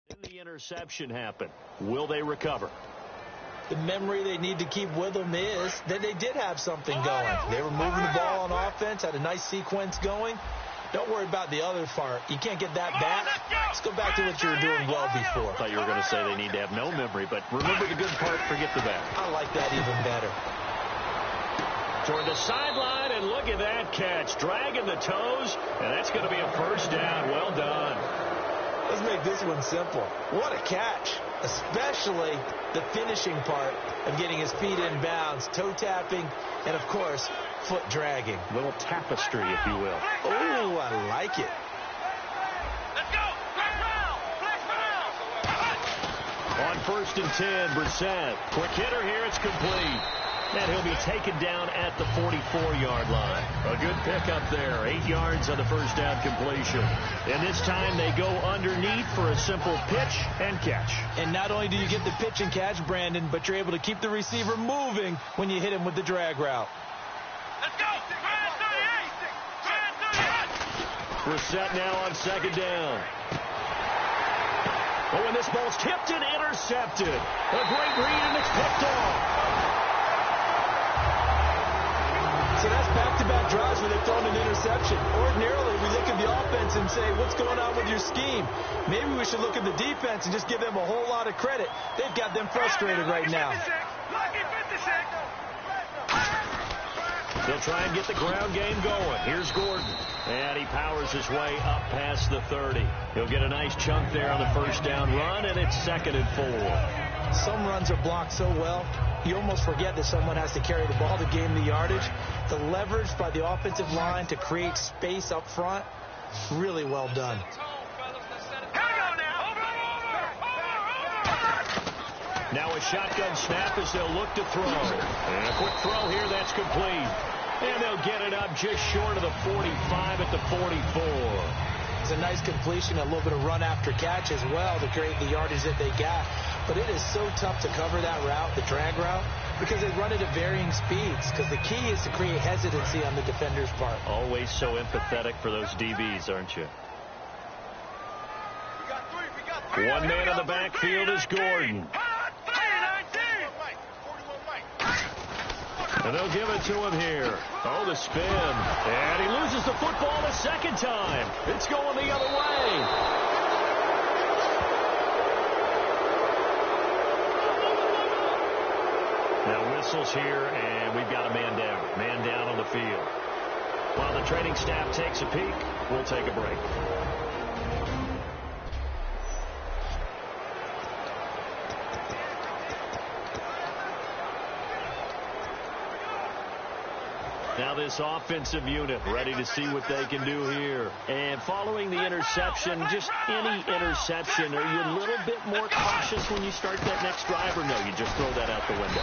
Then the interception happened. Will they recover? The memory they need to keep with them is that they did have something going. They were moving the ball on offense, had a nice sequence going. Don't worry about the other part. You can't get that back. Let's go back to what you were doing well before. I thought you were going to say they need to have no memory, but remember the good part, forget the bad. I like that even better. Toward the sideline, and look at that catch. Dragging the toes, and that's going to be a first down. Well done. Let's make this one simple. What a catch, especially the finishing part of getting his feet in bounds, toe tapping, and, of course, foot dragging. A little tapestry, if you will. Oh, I like it. Let's go. On 1st and 10, Brissett. Quick hitter here. It's complete. And he'll be taken down at the 44-yard line. A good pickup there. 8 yards on the first down completion. And this time they go underneath for a simple pitch and catch. And not only do you get the pitch and catch, Brandon, but you're able to keep the receiver moving when you hit him with the drag route. Let's go. Brissett now on 2nd down. Oh, and this ball's tipped and intercepted. A great read, and it's picked off. So that's back-to-back drives where they've thrown an interception. Ordinarily, we look at the offense and say, what's going on with your scheme? Maybe we should look at the defense and just give them a whole lot of credit. They've got them frustrated right now. They'll try and get the ground game going. Here's Gordon. And he powers his way up past the 30. He'll get a nice chunk there on the first down run, and it's 2nd and 4. Some runs are blocked so well, you almost forget that someone has to carry the ball to gain the yardage. The leverage by the offensive line to create space up front, really well done. Now a shotgun snap as they'll look to throw. And a quick throw here, that's complete. And they'll get it up just short of the 45 at the 44. It's a nice completion, a little bit of run after catch as well to create the yardage that they got. But it is so tough to cover that route, the drag route, because they run it at varying speeds. Because the key is to create hesitancy on the defender's part. Always so empathetic for those DBs, aren't you? One man in the backfield is Gordon. And they'll give it to him here. Oh, the spin. And he loses the football the second time. It's going the other way. Now whistles here, and we've got a man down. Man down on the field. While the training staff takes a peek, we'll take a break. Now this offensive unit ready to see what they can do here. And following the interception, just any interception, are you a little bit more cautious when you start that next drive, or no, you just throw that out the window?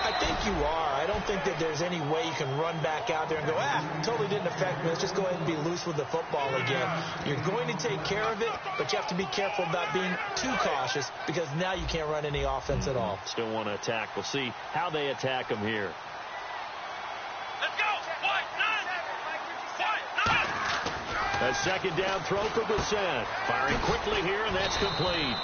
I think you are. I don't think that there's any way you can run back out there and go, totally didn't affect me. Let's just go ahead and be loose with the football again. You're going to take care of it, but you have to be careful about being too cautious because now you can't run any offense at all. Still want to attack. We'll see how they attack them here. A second down throw for Brissett. Firing quickly here, and that's complete.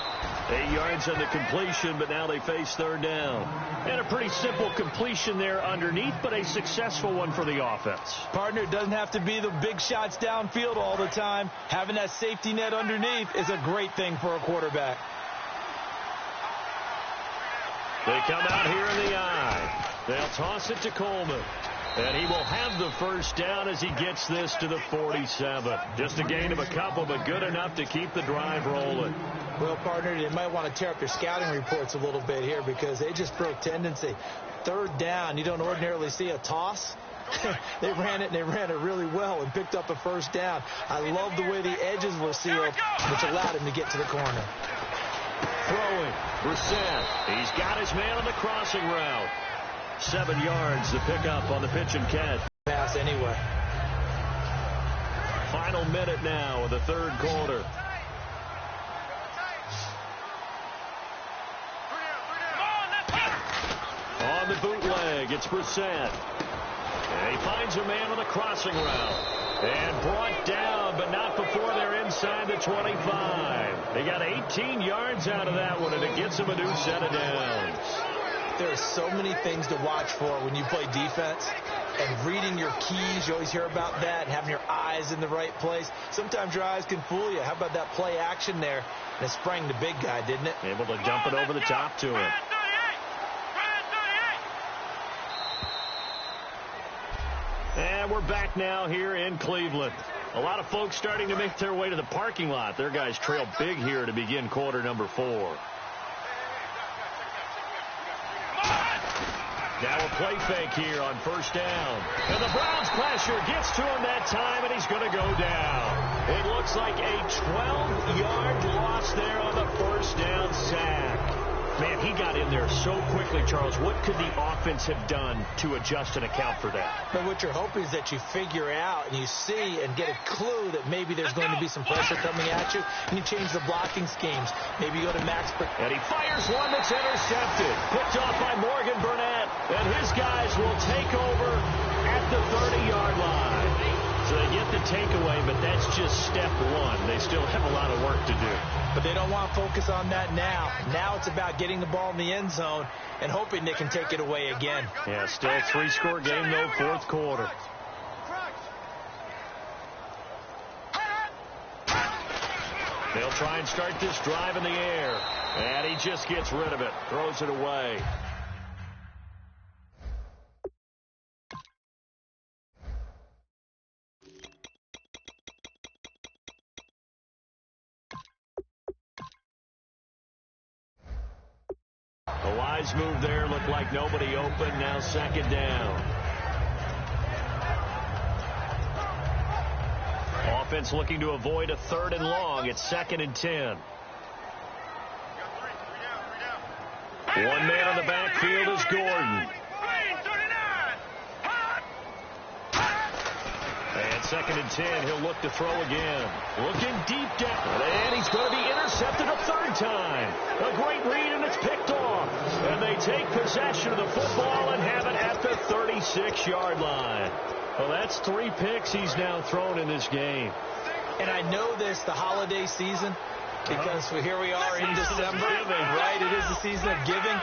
8 yards on the completion, but now they face 3rd down. And a pretty simple completion there underneath, but a successful one for the offense. Partner, it doesn't have to be the big shots downfield all the time. Having that safety net underneath is a great thing for a quarterback. They come out here in the eye. They'll toss it to Coleman. And he will have the first down as he gets this to the 47. Just a gain of a couple, but good enough to keep the drive rolling. Well, partner, they might want to tear up your scouting reports a little bit here because they just broke tendency. 3rd down, you don't ordinarily see a toss. They ran it, and they ran it really well and picked up a first down. I love the way the edges were sealed, which allowed him to get to the corner. Throwing, Brissett. He's got his man on the crossing route. 7 yards to pick up on the pitch and catch. Pass anyway. Final minute now of the 3rd quarter. On the bootleg, it's Brissett. And he finds a man on the crossing route. And brought down, but not before they're inside the 25. They got 18 yards out of that one, and it gets them a new set of downs. There are so many things to watch for when you play defense. And reading your keys, you always hear about that, and having your eyes in the right place. Sometimes your eyes can fool you. How about that play action there? And it sprang the big guy, didn't it? Able to dump it over the top to him. And we're back now here in Cleveland. A lot of folks starting to make their way to the parking lot. Their guys trail big here to begin quarter number 4. Now a play fake here on first down. And the Browns pressure gets to him that time, and he's going to go down. It looks like a 12-yard loss there on the first down sack. Man, he got in there so quickly, Charles. What could the offense have done to adjust and account for that? But what you're hoping is that you figure out and you see and get a clue that maybe there's going to be some pressure coming at you, and you change the blocking schemes. Maybe you go to max. And he fires one that's intercepted. Picked off by Morgan Burnett. And his guys will take over at the 30-yard line. So they get the takeaway, but that's just step one. They still have a lot of work to do. But they don't want to focus on that now. Now it's about getting the ball in the end zone and hoping they can take it away again. Yeah, still a 3-score game, though, fourth quarter. They'll try and start this drive in the air. And he just gets rid of it, throws it away. A wise move there. Looked like nobody open. Now second down. Offense looking to avoid a 3rd and long. It's 2nd and 10. One man on the backfield is Gordon. And 2nd and 10. He'll look to throw again. Looking deep down. And he's going to be intercepted a 3rd time. A great read, and it's picked off. And they take possession of the football and have it at the 36-yard line. Well, that's 3 picks he's now thrown in this game. And I know this, the holiday season, because here we are in December, right? It is the season of giving.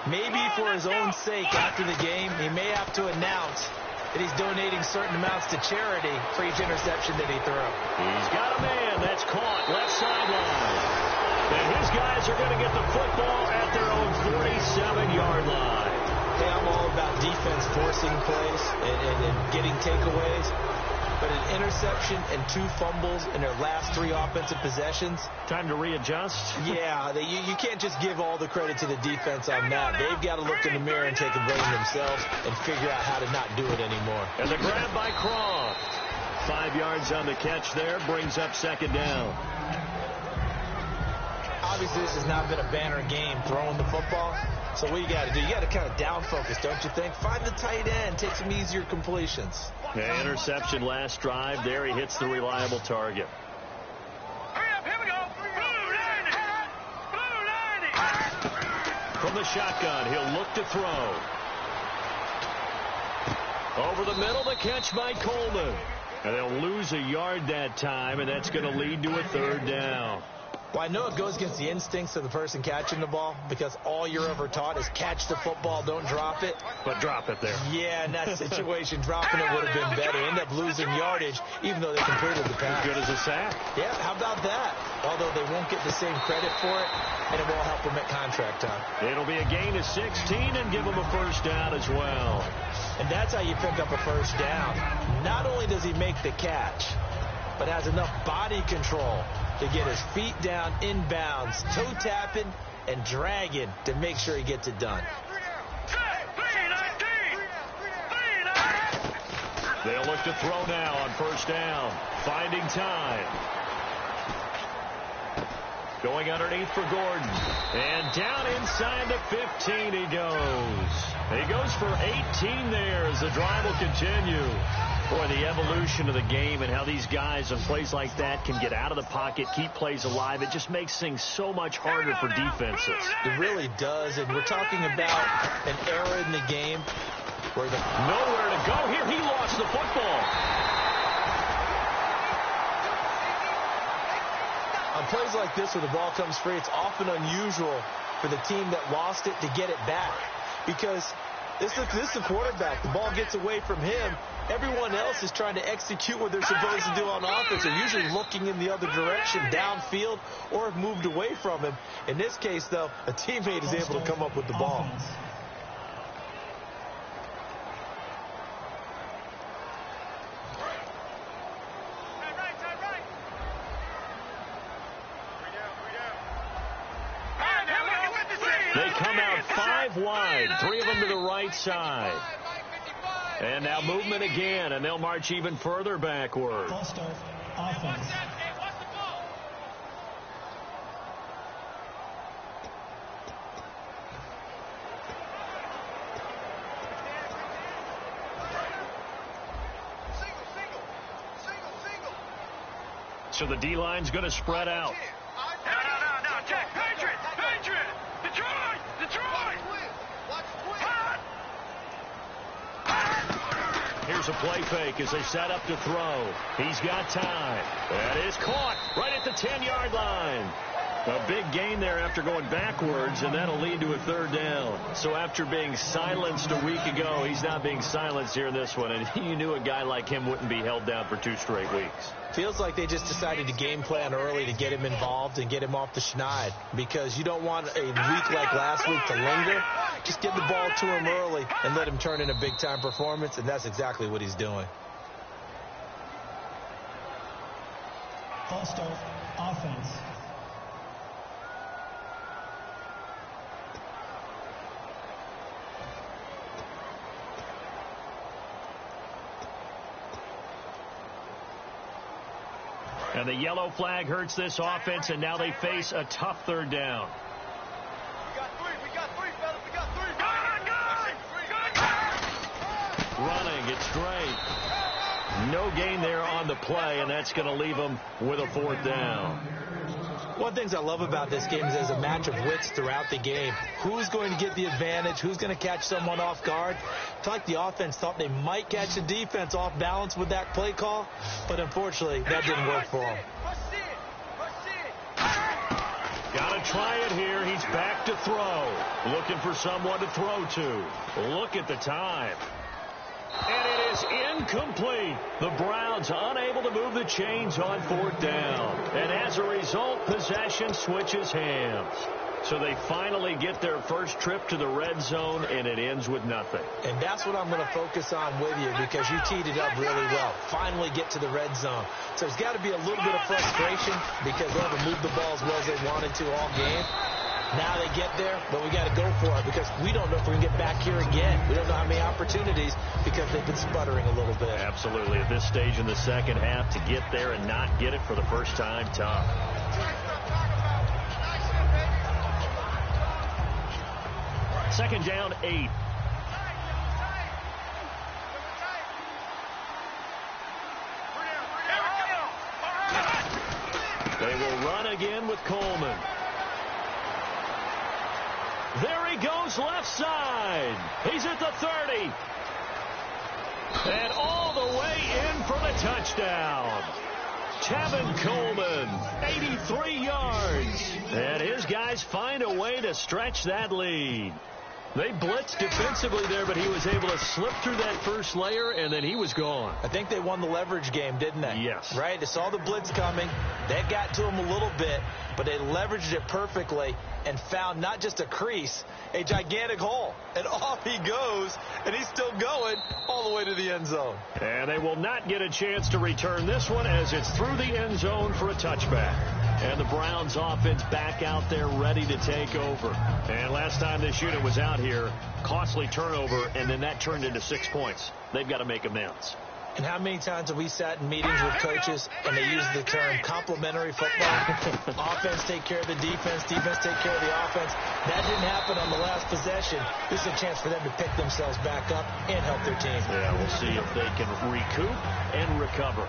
Maybe for his own sake after the game, he may have to announce that he's donating certain amounts to charity for each interception that he threw. He's got a man that's caught left sideline. And his guys are going to get the football at their own 47-yard line. Hey, I'm all about defense forcing plays and getting takeaways. But an interception and 2 fumbles in their last 3 offensive possessions. Time to readjust? Yeah, you can't just give all the credit to the defense on that. They've got to look in the mirror and take a blame themselves and figure out how to not do it anymore. And the grab by Croft. 5 yards on the catch there, brings up 2nd down. Obviously, this has not been a banner game throwing the football. So what you got to do, you got to kind of down focus, don't you think? Find the tight end, take some easier completions. Yeah, interception last drive. There he hits the reliable target. Hurry up, here we go. Blue 90. From the shotgun, he'll look to throw. Over the middle, the catch by Coleman. And they'll lose a yard that time, and that's going to lead to a 3rd down. Well, I know it goes against the instincts of the person catching the ball because all you're ever taught is catch the football, don't drop it. But drop it there. Yeah, in that situation, dropping it would have been better. End up losing yardage, even though they completed the pass. As good as a sack. Yeah, how about that? Although they won't get the same credit for it, and it won't help them at contract time. It'll be a gain of 16 and give them a 1st down as well. And that's how you pick up a 1st down. Not only does he make the catch, but has enough body control to get his feet down inbounds, toe tapping and dragging to make sure he gets it done. They'll look to throw now on 1st down. Finding time. Going underneath for Gordon. And down inside the 15 he goes. He goes for 18 there as the drive will continue. Boy, the evolution of the game and how these guys on plays like that can get out of the pocket, keep plays alive, it just makes things so much harder for defenses. It really does, and we're talking about an era in the game where nowhere to go. Here, he lost the football. On plays like this where the ball comes free, it's often unusual for the team that lost it to get it back. because this is the quarterback. The ball gets away from him. Everyone else is trying to execute what they're supposed to do on offense. They're usually looking in the other direction, downfield, or have moved away from him. In this case, though, a teammate is able to come up with the ball. They come out 5 wide, 3 of them to the right side. And now movement again, and they'll march even further backward. False start, offense. So the D-line's going to spread out. No, check. Patriot! Detroit! Here's a play fake as they set up to throw. He's got time. That is caught right at the 10-yard line. A big gain there after going backwards, and that'll lead to a 3rd down. So after being silenced a week ago, he's not being silenced here in this one. And you knew a guy like him wouldn't be held down for 2 straight weeks. Feels like they just decided to game plan early to get him involved and get him off the schneid, because you don't want a week like last week to linger. Just get the ball to him early and let him turn in a big-time performance, and that's exactly what he's doing. False start, offense. And the yellow flag hurts this offense, and now they face a tough 3rd down. We got three, fellas. We got three. Running, it's straight. No gain there on the play, and that's going to leave them with a 4th down. One of the things I love about this game is there's a match of wits throughout the game. Who's going to get the advantage? Who's going to catch someone off guard? It's like the offense thought they might catch the defense off balance with that play call, but unfortunately, that didn't work for them. Got to try it here. He's back to throw. Looking for someone to throw to. Look at the time. And it is incomplete. The Browns unable to move the chains on 4th down. And as a result, possession switches hands. So they finally get their first trip to the red zone, and it ends with nothing. And that's what I'm going to focus on with you, because you teed it up really well. Finally get to the red zone. So there's got to be a little bit of frustration because they haven't moved the ball as well as they wanted to all game. Now they get there, but we got to go for it because we don't know if we can get back here again. We don't know how many opportunities because they've been sputtering a little bit. Absolutely. At this stage in the second half, to get there and not get it for the first time, tough. Second down, 8. They will run again with Coleman. There he goes, left side. He's at the 30. And all the way in for the touchdown. Tevin Coleman, 83 yards. And his guys find a way to stretch that lead. They blitzed defensively there, but he was able to slip through that first layer, and then he was gone. I think they won the leverage game, didn't they? Yes. Right? They saw the blitz coming. That got to him a little bit, but they leveraged it perfectly and found not just a crease, a gigantic hole. And off he goes, and he's still going all the way to the end zone. And they will not get a chance to return this one as it's through the end zone for a touchback. And the Browns offense back out there ready to take over. And last time this unit was out here, costly turnover, and then that turned into 6 points. They've got to make amends. And how many times have we sat in meetings with coaches and they use the term complementary football? Offense take care of the defense, defense take care of the offense. That didn't happen on the last possession. This is a chance for them to pick themselves back up and help their team. Yeah, we'll see if they can recoup and recover.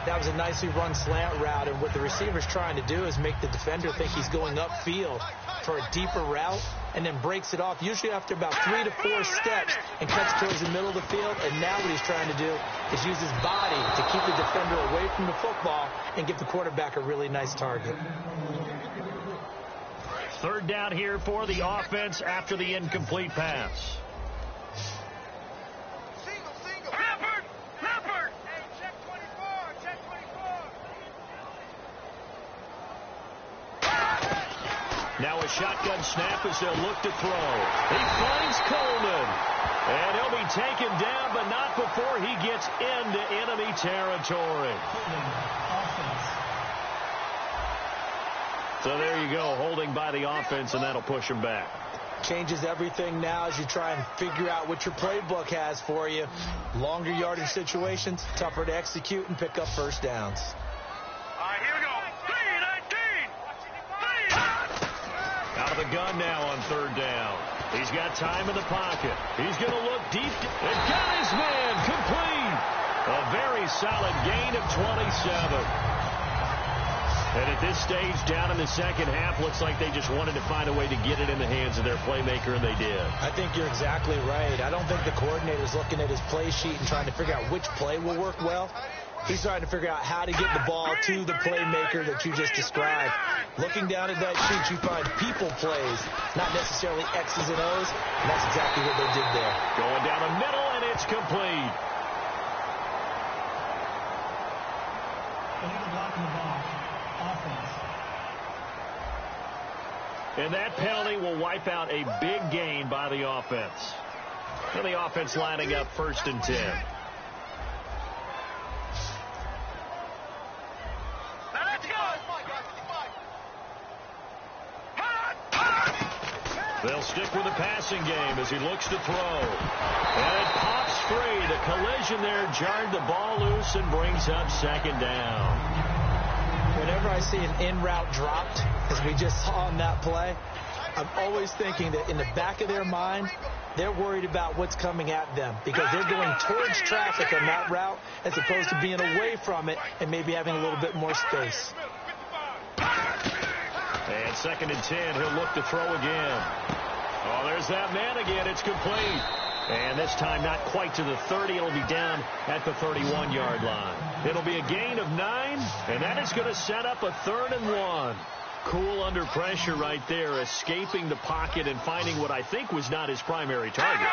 That was a nicely run slant route, and what the receiver's trying to do is make the defender think he's going upfield for a deeper route and then breaks it off, usually after about 3 to 4 steps, and cuts towards the middle of the field. And now what he's trying to do is use his body to keep the defender away from the football and give the quarterback a really nice target. Third down here for the offense after the incomplete pass. Now a shotgun snap as they'll look to throw. He finds Coleman. And he'll be taken down, but not before he gets into enemy territory. So there you go, holding by the offense, and that'll push him back. Changes everything now as you try and figure out what your playbook has for you. Longer yardage situations, tougher to execute and pick up first downs. All right, here we go. 3-19. Out of the gun now on third down. He's got time in the pocket. He's going to look deep. And got his man complete. A very solid gain of 27. And at this stage, down in the second half, looks like they just wanted to find a way to get it in the hands of their playmaker, and they did. I think you're exactly right. I don't think the coordinator's looking at his play sheet and trying to figure out which play will work well. He's trying to figure out how to get the ball to the playmaker that you just described. Looking down at that sheet, you find people plays, not necessarily X's and O's, and that's exactly what they did there. Going down the middle, and it's complete. And that penalty will wipe out a big gain by the offense. And the offense lining up 1st and 10. They'll stick with the passing game as he looks to throw. And it pops free. The collision there jarred the ball loose and brings up 2nd down. Whenever I see an in-route dropped, as we just saw on that play, I'm always thinking that in the back of their mind, they're worried about what's coming at them because they're going towards traffic on that route as opposed to being away from it and maybe having a little bit more space. And 2nd and 10, he'll look to throw again. Oh, there's that man again. It's complete. And this time not quite to the 30. It'll be down at the 31-yard line. It'll be a gain of 9, and that is going to set up a 3rd and 1. Cool under pressure right there, escaping the pocket and finding what I think was not his primary target.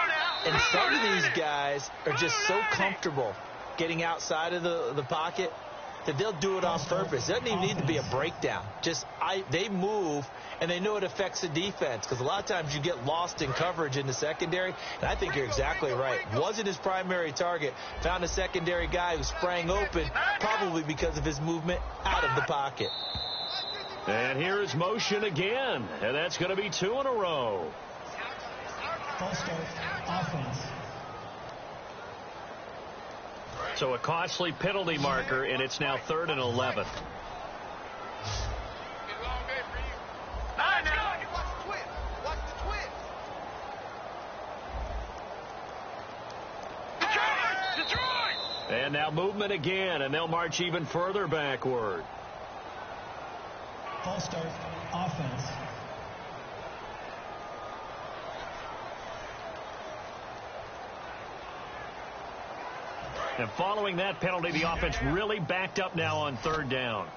And some of these guys are just so comfortable getting outside of the pocket that they'll do it on purpose. It doesn't even need to be a breakdown. They move, and they know it affects the defense because a lot of times you get lost in coverage in the secondary, and I think you're exactly right. Wasn't his primary target. Found a secondary guy who sprang open, probably because of his movement out of the pocket. And here is motion again, and that's going to be 2 in a row. False start, offense. So a costly penalty marker, and it's now 3rd and 11. And now movement again, and they'll march even further backward. False start, offense. And following that penalty, the offense really backed up now on 3rd down.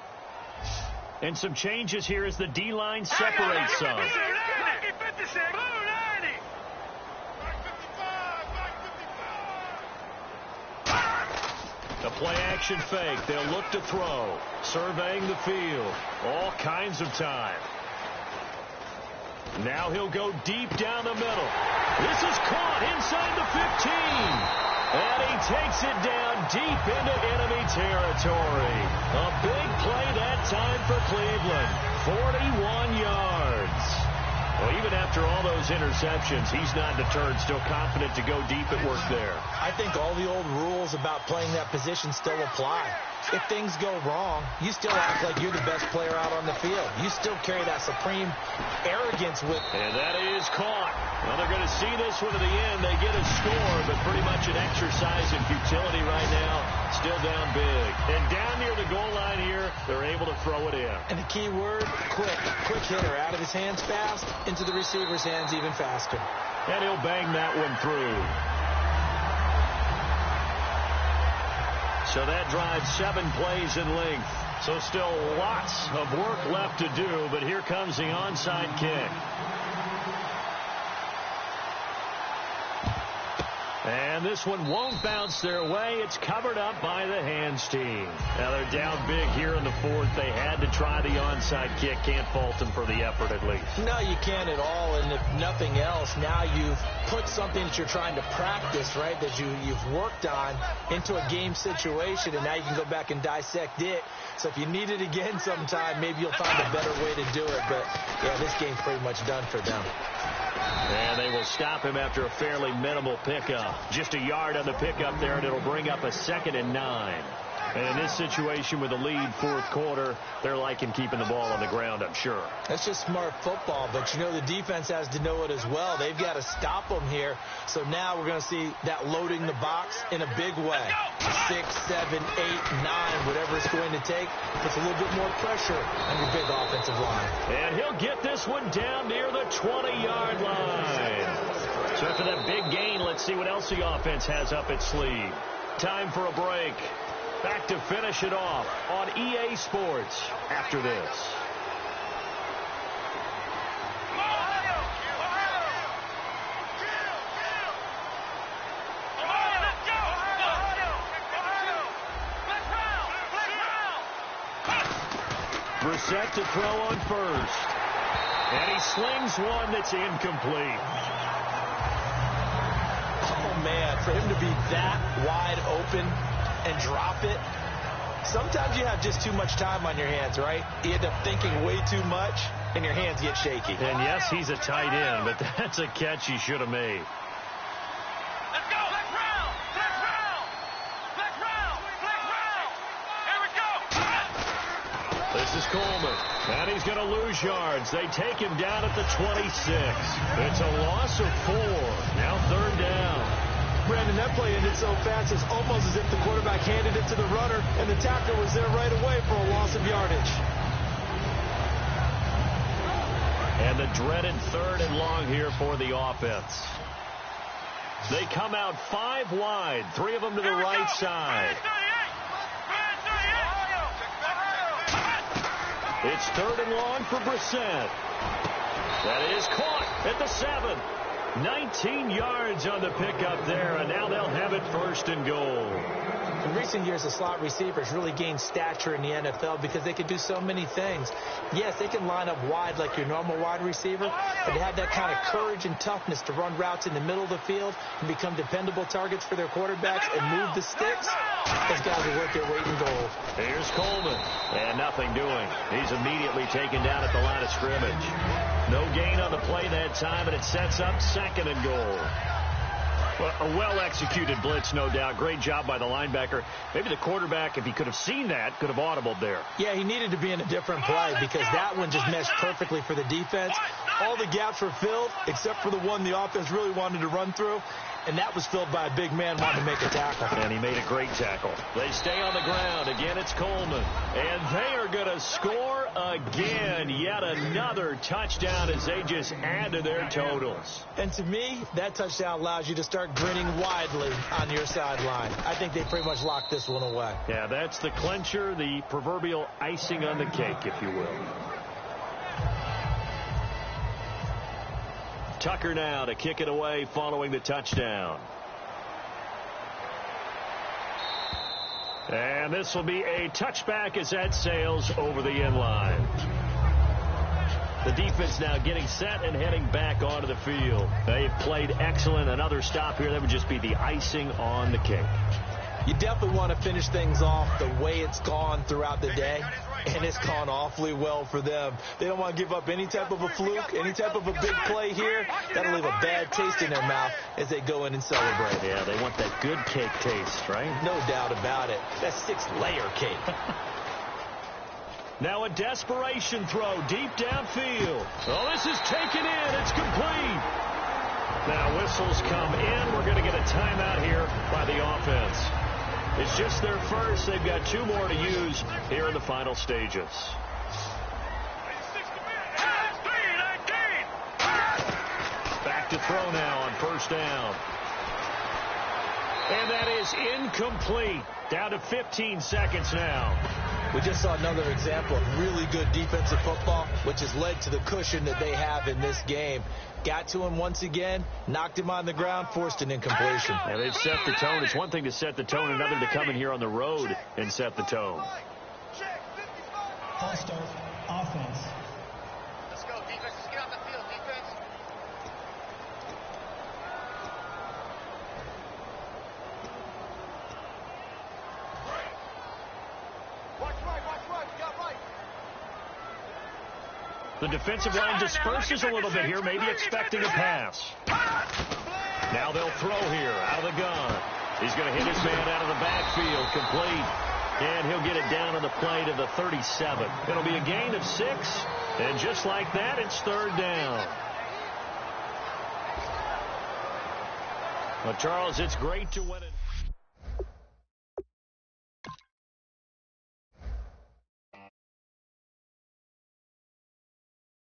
And some changes here as the D-line separates some. A play-action fake. They'll look to throw. Surveying the field. All kinds of time. Now he'll go deep down the middle. This is caught inside the 15. And he takes it down deep into enemy territory. A big play that time for Cleveland. 41 yards. Well, even after all those interceptions, he's not deterred, still confident to go deep at work there. I think all the old rules about playing that position still apply. If things go wrong, you still act like you're the best player out on the field. You still carry that supreme arrogance with. And that is caught. Well, they're going to see this one to the end. They get a score, but pretty much an exercise in futility right now. Still down big. And down near the goal line here, they're able to throw it in. And the key word, quick. Quick hitter. Out of his hands fast, into the receiver's hands even faster. And he'll bang that one through. So that drives 7 plays in length. So still lots of work left to do, but here comes the onside kick. And this one won't bounce their way. It's covered up by the hands team. Now they're down big here in the fourth. They had to try the onside kick. Can't fault them for the effort at least. No, you can't at all. And if nothing else, now you've put something that you're trying to practice, right, that you've worked on into a game situation, and now you can go back and dissect it. So if you need it again sometime, maybe you'll find a better way to do it. But, yeah, this game's pretty much done for them. And they will stop him after a fairly minimal pickup. Just a yard on the pickup there, and it'll bring up a 2nd and 9. And in this situation with a lead fourth quarter, they're liking keeping the ball on the ground, I'm sure. That's just smart football, but, you know, the defense has to know it as well. They've got to stop them here. So now we're going to see that loading the box in a big way. 6, 7, 8, 9, whatever it's going to take, puts a little bit more pressure on your big offensive line. And he'll get this one down near the 20-yard line. So after that big gain, let's see what else the offense has up its sleeve. Time for a break. Back to finish it off on EA Sports after this. Brissett to throw on first. And he slings one that's incomplete. Oh, man, for him to be that wide open and drop it. Sometimes you have just too much time on your hands, right? You end up thinking way too much, and your hands get shaky. And yes, he's a tight end, but that's a catch he should have made. Let's go! Black round! Black round! Black round! Black round! Here we go! This is Coleman, and he's going to lose yards. They take him down at the 26. It's a loss of 4. Now 3rd down. Brandon, that play ended so fast, it's almost as if the quarterback handed it to the runner, and the tackler was there right away for a loss of yardage. And the dreaded 3rd and long here for the offense. They come out 5 wide, 3 of them to the right side. It's 3rd and long for Brissett. That is caught at the 7. 19 yards on the pickup there, and now they'll have it 1st and goal. In recent years, the slot receivers really gained stature in the NFL because they can do so many things. Yes, they can line up wide like your normal wide receiver, but they have that kind of courage and toughness to run routes in the middle of the field and become dependable targets for their quarterbacks and move the sticks. Those guys are worth their weight in gold. Here's Coleman, and nothing doing. He's immediately taken down at the line of scrimmage. No gain on the play that time, and it sets up 2nd and goal. Well, a well-executed blitz, no doubt. Great job by the linebacker. Maybe the quarterback, if he could have seen that, could have audibled there. Yeah, he needed to be in a different play because that one just meshed perfectly for the defense. All the gaps were filled except for the one the offense really wanted to run through, and that was filled by a big man wanting to make a tackle. And he made a great tackle. They stay on the ground. Again, it's Coleman. And they are going to score again. Yet another touchdown as they just add to their totals. And to me, that touchdown allows you to start grinning widely on your sideline. I think they pretty much locked this one away. Yeah, that's the clincher, the proverbial icing on the cake, if you will. Tucker now to kick it away following the touchdown. And this will be a touchback as that sails over the end line. The defense now getting set and heading back onto the field. They've played excellent. Another stop here, that would just be the icing on the cake. You definitely want to finish things off the way it's gone throughout the day, and it's gone awfully well for them. They don't want to give up any type of a fluke, any type of a big play here. That'll leave a bad taste in their mouth as they go in and celebrate. Yeah, they want that good cake taste, right? No doubt about it. That 6-layer cake. Now a desperation throw deep downfield. Oh, this is taken in. It's complete. Now whistles come in. We're going to get a timeout here by the offense. It's just their first. They've got 2 more to use here in the final stages. Back to throw now on 1st down. And that is incomplete. Down to 15 seconds now. We just saw another example of really good defensive football, which has led to the cushion that they have in this game. Got to him once again, knocked him on the ground, forced an incompletion. Yeah, they've set the tone. It's one thing to set the tone, another to come in here on the road and set the tone. False start, offense. Let's go, defense. Let's get out the field, defense. Watch right. We got right. The defensive line disperses a little bit here, maybe expecting a pass. Now they'll throw here out of the gun. He's going to hit his man out of the backfield, complete. And he'll get it down on the play to the 37. It'll be a gain of 6. And just like that, it's third down. Well, Charles, it's great to win it.